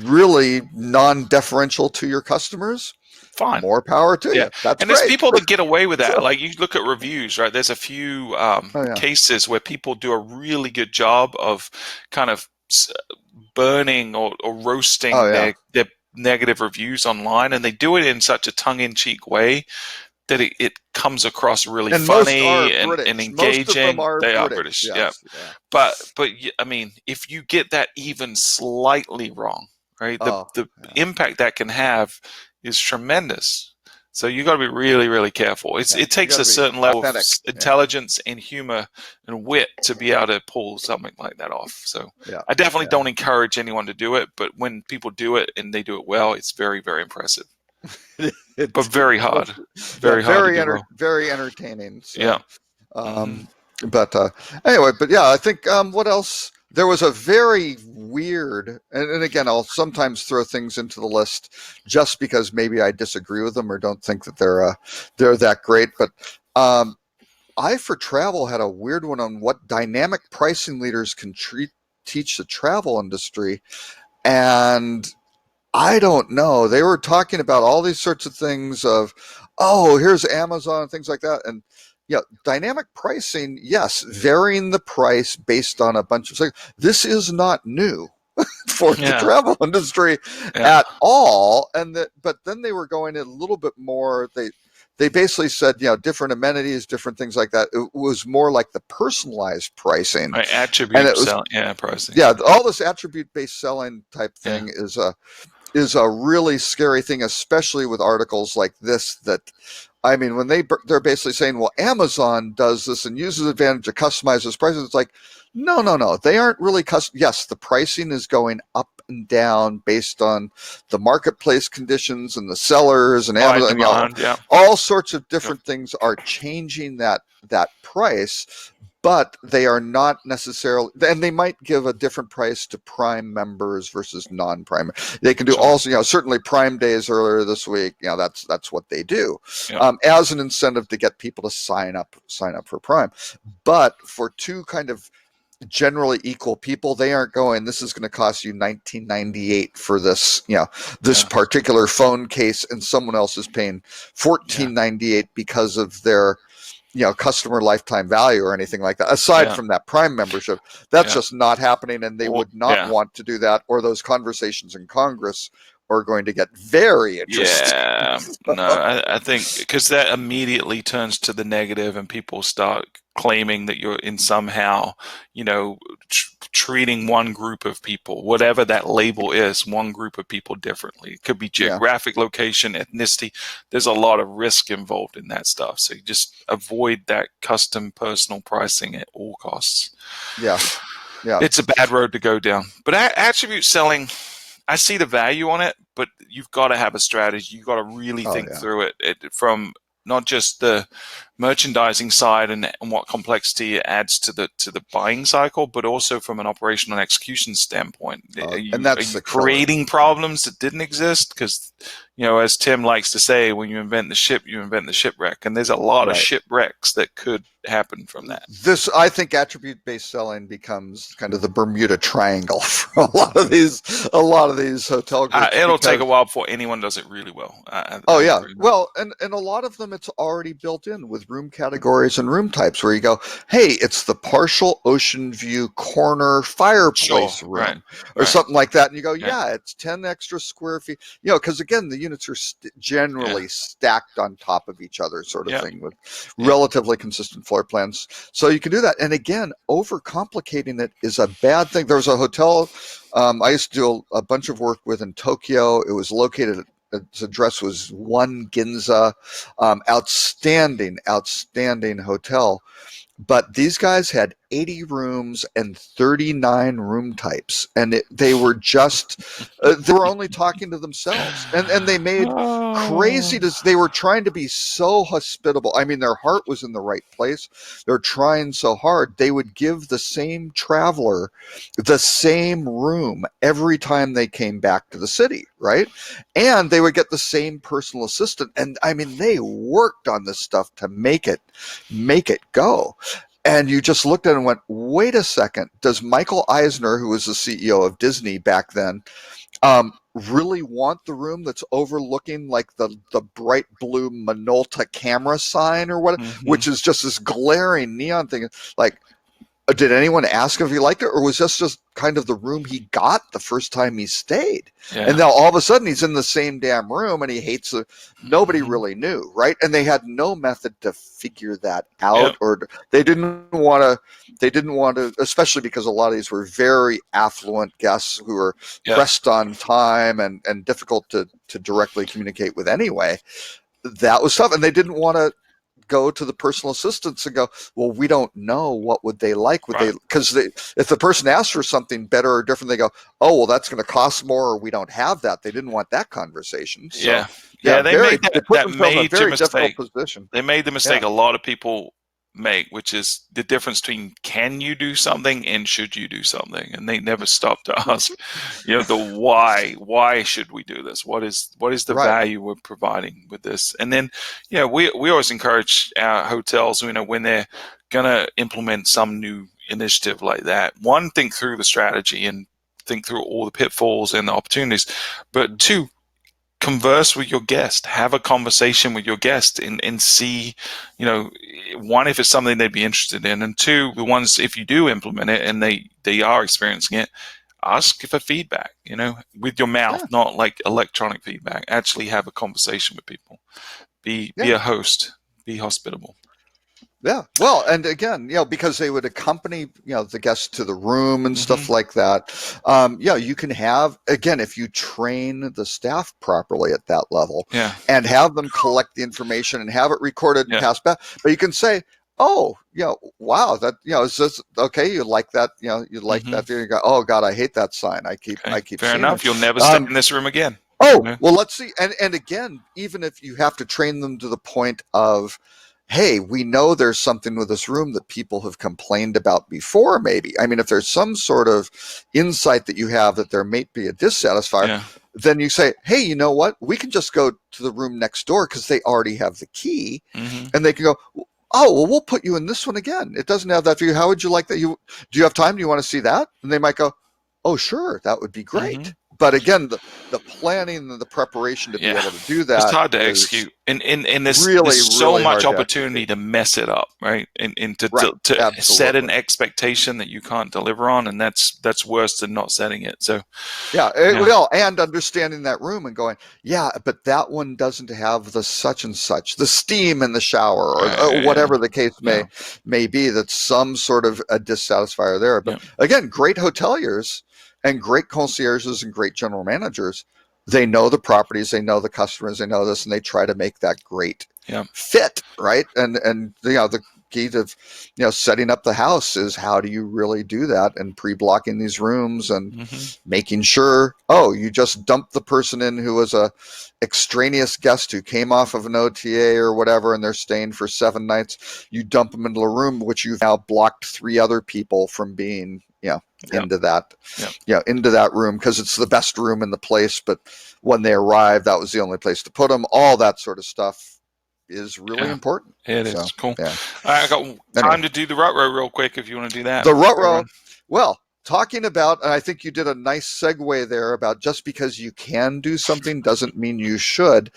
really non-deferential to your customers, fine, more power to you. That's and there's people that get away with that. Like, you look at reviews, right? There's a few cases where people do a really good job of kind of burning or roasting their negative reviews online, and they do it in such a tongue-in-cheek way that it comes across really funny and engaging. They are British, But I mean, if you get that even slightly wrong, right, the impact that can have is tremendous. So you got to be really, really careful. It takes a certain level of intelligence and humor and wit to be able to pull something like that off. So I definitely don't encourage anyone to do it, but when people do it and they do it well, it's very, very impressive. But very hard. Very hard. Very entertaining. So, yeah. But anyway, I think what else? There was a very weird, and again, I'll sometimes throw things into the list just because maybe I disagree with them or don't think that they're that great. But i4Travel had a weird one on what dynamic pricing leaders can teach the travel industry, and I don't know. They were talking about all these sorts of things of, here's Amazon and things like that, and dynamic pricing, yes, varying the price based on a bunch of things. This is not new for the travel industry at all. But then they were going a little bit more. They basically said, different amenities, different things like that. It was more like the personalized pricing, right, attribute selling, pricing. Yeah, all this attribute-based selling type thing is a really scary thing, especially with articles like this that. I mean, when they're basically saying, well, Amazon does this and uses advantage to customize this pricing, it's like, no. They aren't really custom. Yes, the pricing is going up and down based on the marketplace conditions and the sellers and Amazon. All sorts of different things are changing that price. But they are not necessarily, and they might give a different price to Prime members versus non-Prime. They can do also, certainly Prime days earlier this week. That's what they do as an incentive to get people to sign up for Prime. But for two kind of generally equal people, they aren't going, this is going to cost you $19.98 for this, this particular phone case, and someone else is paying $14.98 because of their customer lifetime value or anything like that. Aside from that Prime membership, that's just not happening, and they would not want to do that, or those conversations in Congress are going to get very interesting. Yeah, no, I think because that immediately turns to the negative, and people start claiming that you're in somehow, treating one group of people, whatever that label is, one group of people differently. It could be geographic location, ethnicity. There's a lot of risk involved in that stuff. So you just avoid that custom personal pricing at all costs. Yeah. It's a bad road to go down. But attribute selling, I see the value on it, but you've got to have a strategy. You've got to really think through it from not just the merchandising side and what complexity it adds to the buying cycle, but also from an operational and execution standpoint. And that's creating problems that didn't exist because, as Tim likes to say, when you invent the ship, you invent the shipwreck. And there's a lot of shipwrecks that could happen from that. I think attribute-based selling becomes kind of the Bermuda Triangle for a lot of these hotel groups. It'll take a while before anyone does it really well. Well, and a lot of them, it's already built in with room categories and room types where you go, hey, it's the partial ocean view corner fireplace room or something like that. And you go, it's 10 extra square feet, because again, the units are generally stacked on top of each other sort of thing with relatively consistent floor plans. So you can do that. And again, overcomplicating it is a bad thing. There was a hotel I used to do a bunch of work with in Tokyo. It was located its address was 1 Ginza, outstanding hotel. But these guys had 80 rooms and 39 room types, and they were just they were only talking to themselves, and they made crazy. They were trying to be so hospitable. I mean, their heart was in the right place. They're trying so hard. They would give the same traveler the same room every time they came back to the city, right? And they would get the same personal assistant. And I mean, they worked on this stuff to make it go. And you just looked at it and went, wait a second, does Michael Eisner, who was the CEO of Disney back then, really want the room that's overlooking like the bright blue Minolta camera sign or what, which is just this glaring neon thing? Like, did anyone ask if he liked it, or was this just kind of the room he got the first time he stayed? And now all of a sudden he's in the same damn room and he hates it. Nobody really knew, right? And they had no method to figure that out, or they didn't want to, especially because a lot of these were very affluent guests who were pressed on time and difficult to directly communicate with anyway. that was tough. And they didn't want to go to the personal assistants and go, well, we don't know, what would they like? Would Right. they, because if the person asks for something better or different, they go, oh, well, that's going to cost more, or we don't have that. They didn't want that conversation. So, yeah, they made they put that themselves in a major very mistake. difficult position. They made the mistake a lot of people make, which is the difference between can you do something and should you do something, and they never stop to ask, the why should we do this, what is the value we're providing with this. And then we always encourage our hotels, when they're gonna implement some new initiative like that, one, think through the strategy and think through all the pitfalls and the opportunities, but two, converse with your guest, have a conversation with your guest, and see, one, if it's something they'd be interested in, and two, the ones, if you do implement it and they are experiencing it, ask for feedback, with your mouth, not like electronic feedback. Actually have a conversation with people. Be a host, be hospitable. Yeah. Well, and again, because they would accompany, the guests to the room and stuff like that. You can have, again, if you train the staff properly at that level and have them collect the information and have it recorded and passed back, but you can say, oh, wow, that, is this okay? You like that? You like that? You go, oh God, I hate that sign. I keep Fair enough. You'll never step in this room again. Oh, well, let's see. And again, even if you have to train them to the point of, hey, we know there's something with this room that people have complained about before, maybe. I mean, if there's some sort of insight that you have that there may be a dissatisfier, then you say, hey, you know what? We can just go to the room next door because they already have the key. And they can go, oh, well, we'll put you in this one again. It doesn't have that for you. How would you like that? Do you have time? Do you want to see that? And they might go, oh, sure, that would be great. But again, the planning and the preparation to be able to do that, it's hard to execute, and there's so much opportunity to mess it up, right? And to set an expectation that you can't deliver on, and that's worse than not setting it. So well, and understanding that room and going, but that one doesn't have the such and such, the steam in the shower, or whatever the case may be. That's some sort of a dissatisfier there. But again, great hoteliers and great concierges and great general managers, they know the properties, they know the customers, they know this, and they try to make that great fit, right? And the key to setting up the house is, how do you really do that, and pre-blocking these rooms and making sure, you just dump the person in who was a extraneous guest who came off of an OTA or whatever, and they're staying for 7 nights. You dump them into a room which you've now blocked 3 other people from being into that into that room, because it's the best room in the place, but when they arrived, that was the only place to put them. All that sort of stuff is really important. It is cool. I got time to do the rut row real quick if you want to do that. The rut row, well, talking about, and I think you did a nice segue there about just because you can do something doesn't mean you should.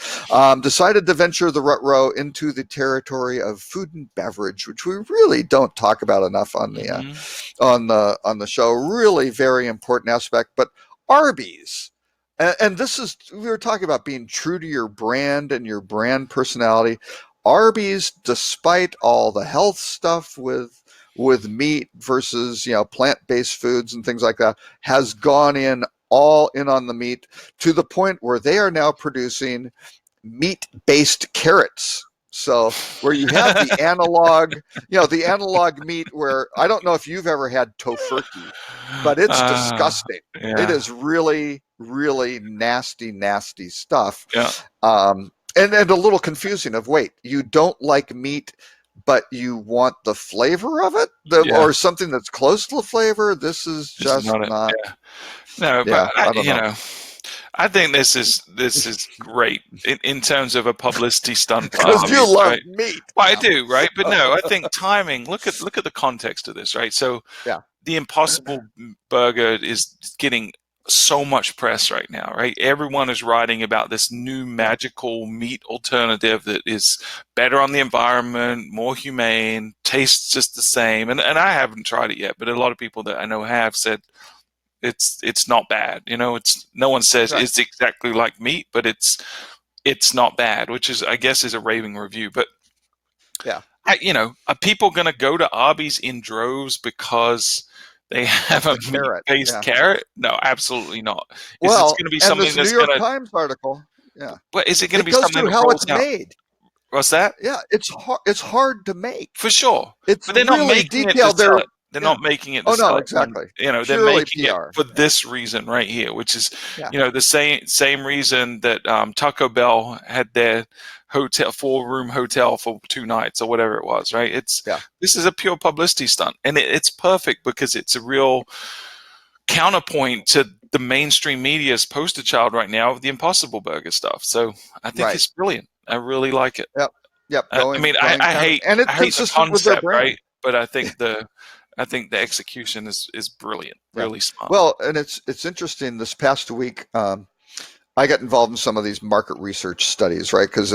Decided to venture the rut row into the territory of food and beverage, which we really don't talk about enough on the show. Really very important aspect. But Arby's, and this is, we were talking about being true to your brand and your brand personality. Arby's, despite all the health stuff with meat versus plant-based foods and things like that, has gone all in on the meat, to the point where they are now producing meat-based carrots. So where you have the analog meat, where I don't know if you've ever had tofurkey, but it's disgusting. It is really, really nasty stuff. And a little confusing of, wait, you don't like meat, but you want the flavor of it, or something that's close to the flavor. This is just not. No, but I don't know. I think this is great in terms of a publicity stunt. Because you love meat. Well, I do, right? But no, I think timing. Look at the context of this, right? So the Impossible Burger is getting so much press right now, right? Everyone is writing about this new magical meat alternative that is better on the environment, more humane, tastes just the same. And I haven't tried it yet, but a lot of people that I know have said it's not bad. It's, no one says it's exactly like meat, but it's not bad, which is, I guess, is a raving review. But are people going to go to Arby's in droves because they have a meat-based carrot? No, absolutely not. Is it going to be something that's New York Times article? Yeah. But is it going to It be goes something to that how rolls it's out? made. What's that? Yeah, it's hard to make. For sure. It's But they're not really making it to detailed. sell it. They're Yeah. not making it to Oh no, sell it. exactly. They're Purely making it PR. for this reason right here, which is, Yeah. the same reason that Taco Bell had their 4-room hotel for 2 nights or whatever it was, right? This is a pure publicity stunt, and it's perfect because it's a real counterpoint to the mainstream media's poster child right now of the Impossible Burger stuff. So I think it's brilliant. I really like it. Yep. I hate and it's the consistent with their concept, brand. right? But I think the execution is brilliant, really smart. Well, and it's interesting. This past week, I got involved in some of these market research studies, right? Because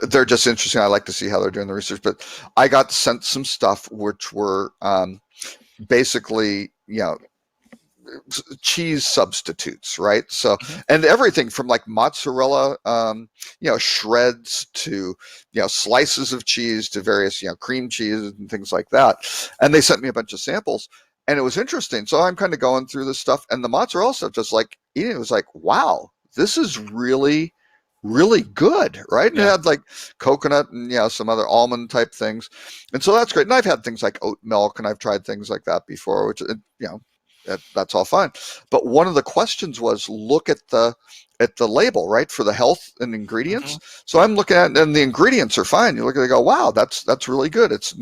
they're just interesting. I like to see how they're doing the research. But I got sent some stuff which were basically, cheese substitutes, right? So, and everything from like mozzarella, shreds to, slices of cheese to various, cream cheese and things like that. And they sent me a bunch of samples, and it was interesting. So I'm kind of going through this stuff, and the mozzarella stuff, just like eating it, was like, wow, this is really, really good, right? And it had like coconut and some other almond type things, and so that's great. And I've had things like oat milk, and I've tried things like that before, which that's all fine. But one of the questions was, look at the label, right, for the health and ingredients. So I'm looking at it, and the ingredients are fine. You look at it and go, wow, that's really good. It's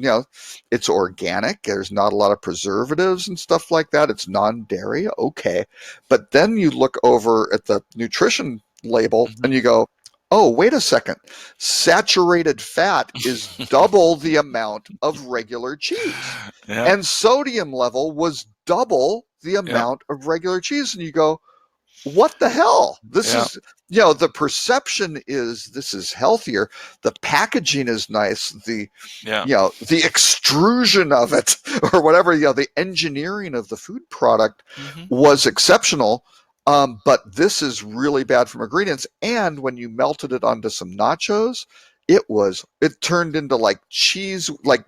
it's organic. There's not a lot of preservatives and stuff like that. It's non-dairy. Okay. But then you look over at the nutrition label and you go, oh, wait a second. Saturated fat is double the amount of regular cheese. And sodium level was double the amount of regular cheese. And you go, what the hell? This is, the perception is this is healthier. The packaging is nice. The extrusion of it or whatever, the engineering of the food product was exceptional. But this is really bad from ingredients. And when you melted it onto some nachos, it turned into like cheese, like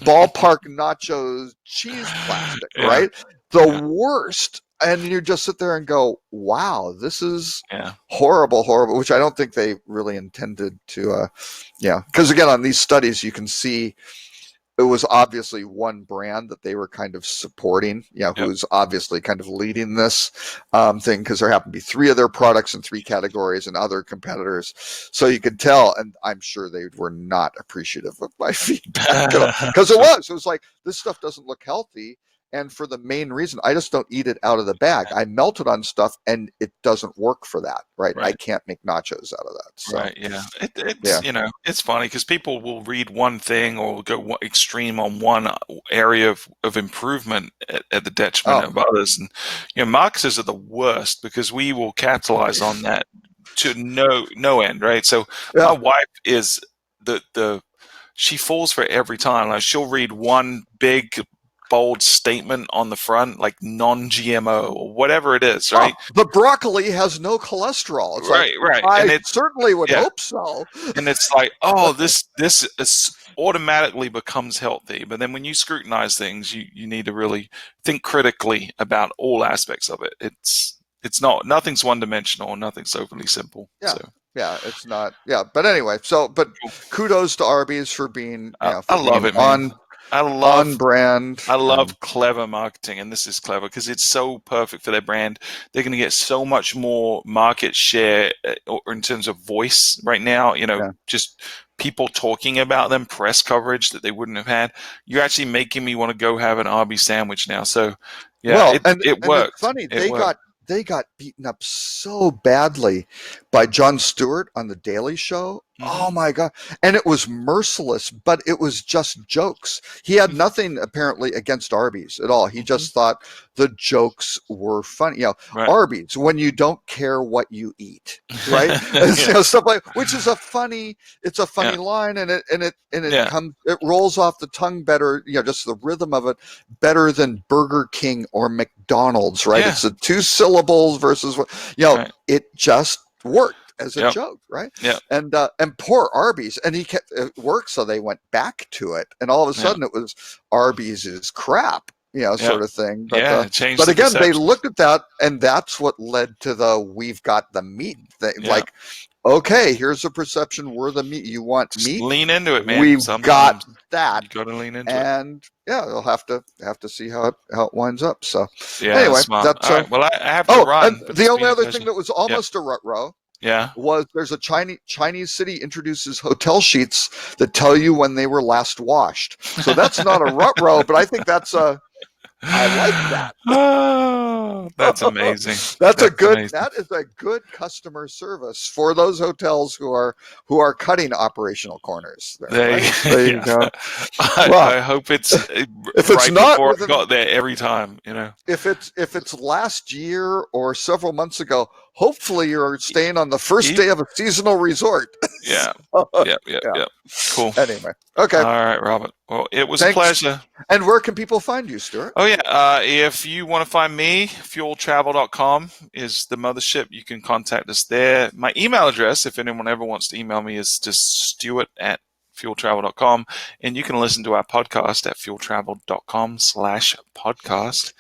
ballpark nachos, cheese plastic, right? The worst. And you just sit there and go, wow, this is horrible, which I don't think they really intended to, because again, on these studies, you can see it was obviously one brand that they were kind of supporting, who's obviously kind of leading this thing, because there happened to be 3 of their products in 3 categories and other competitors. So you could tell, and I'm sure they were not appreciative of my feedback because it was like, this stuff doesn't look healthy. And for the main reason, I just don't eat it out of the bag. I melt it on stuff, and it doesn't work for that, right? I can't make nachos out of that. So. Right, it's it's funny because people will read one thing or go extreme on one area of improvement at the detriment of others. And Marx's are the worst because we will capitalize on that to no end, right? So my wife is she falls for it every time. Like, she'll read one big bold statement on the front, like non-GMO or whatever it is, right? The broccoli has no cholesterol. It's right. I certainly would hope so. And it's like, oh, this is automatically becomes healthy. But then when you scrutinize things, you need to really think critically about all aspects of it. It's nothing's one-dimensional, nothing's overly simple. Yeah. So. Yeah, it's not. Yeah, but anyway, but kudos to Arby's for being, I love it, man. On brand. I love clever marketing, and this is clever because it's so perfect for their brand. They're going to get so much more market share in terms of voice right now. Just people talking about them, press coverage that they wouldn't have had. You're actually making me want to go have an Arby's sandwich now. So, it worked. It's funny, they got beaten up so badly by Jon Stewart on the Daily Show. Oh my God. And it was merciless, but it was just jokes. He had nothing apparently against Arby's at all. He just thought the jokes were funny. Arby's, when you don't care what you eat, right? Stuff like, which is a funny line, and it rolls off the tongue better, just the rhythm of it better than Burger King or McDonald's, right? It's the 2 syllables versus it just worked as a joke, right? And poor Arby's, and it worked, so they went back to it, and all of a sudden it was Arby's is crap. sort of thing. But, yeah, change but the again, they perception. looked at that, and that's what led to the "we've got the meat" thing. Yeah. Like, okay, here's a perception: we're the meat. You want Just meat? lean into it, man. We've got Sometimes that. you got to lean into it. And yeah, they'll have to see how it winds up. So Yeah, anyway, smart. that's All right. Well, I have to run. and but the it's only been a other pleasure. thing that was almost a rut row Yeah. was there's a Chinese city introduces hotel sheets that tell you when they were last washed. So that's not a rut row, but I think that's I like that. Oh, that's amazing. That's amazing. that is a good customer service for those hotels who are cutting operational corners. There you go. I hope it's if it's right not before I got there every time. If it's last year or several months ago, hopefully you're staying on the first day of a seasonal resort. Yeah. Yep. Cool. Anyway, okay. All right, Robert. Well, it was a pleasure. And where can people find you, Stuart? Oh, yeah. If you want to find me, fueltravel.com is the mothership. You can contact us there. My email address, if anyone ever wants to email me, is just stuart@fueltravel.com. And you can listen to our podcast at fueltravel.com/podcast.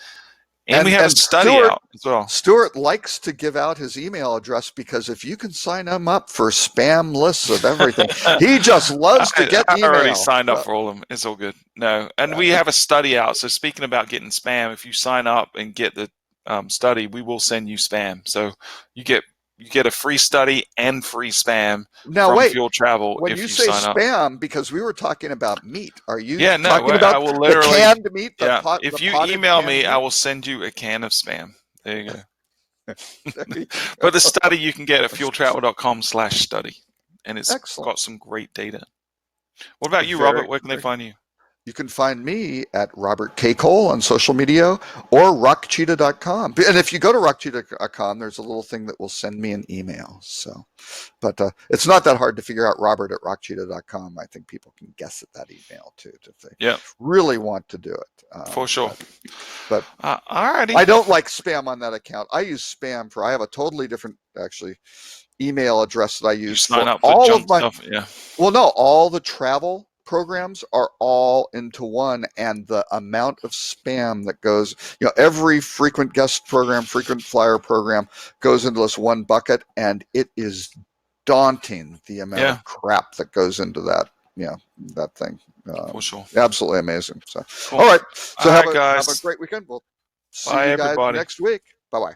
And we have a study out as well. Stuart likes to give out his email address because if you can sign him up for spam lists of everything, he just loves to get email. I already signed up for all of them. It's all good. No, and we have a study out. So speaking about getting spam, if you sign up and get the study, we will send you spam. So you get a free study and free spam from Fuel Travel. When if you say sign spam, up. because we were talking about meat, are you talking about I will literally, the canned meat? If you email me, I will send you a can of spam. There you go. But the study you can get at fueltravel.com/study, and it's got some great data. What about you, Robert? Where can they find you? You can find me at Robert K. Cole on social media or rockcheetah.com. And if you go to rockcheetah.com, there's a little thing that will send me an email. So, but it's not that hard to figure out Robert at rockcheetah.com. I think people can guess at that email too if they really want to do it. For sure. But all righty. I don't like spam on that account. I use spam I have a totally different, actually, email address that I use for all of my stuff. Yeah. Well, no, all the travel programs are all into one, and the amount of spam that goes, every frequent guest program, frequent flyer program goes into this one bucket, and it is daunting the amount of crap that goes into that. That thing. For sure. Absolutely amazing. So, cool. All right. So have a guys. great weekend. We'll see Bye, you guys everybody. next week. Bye-bye.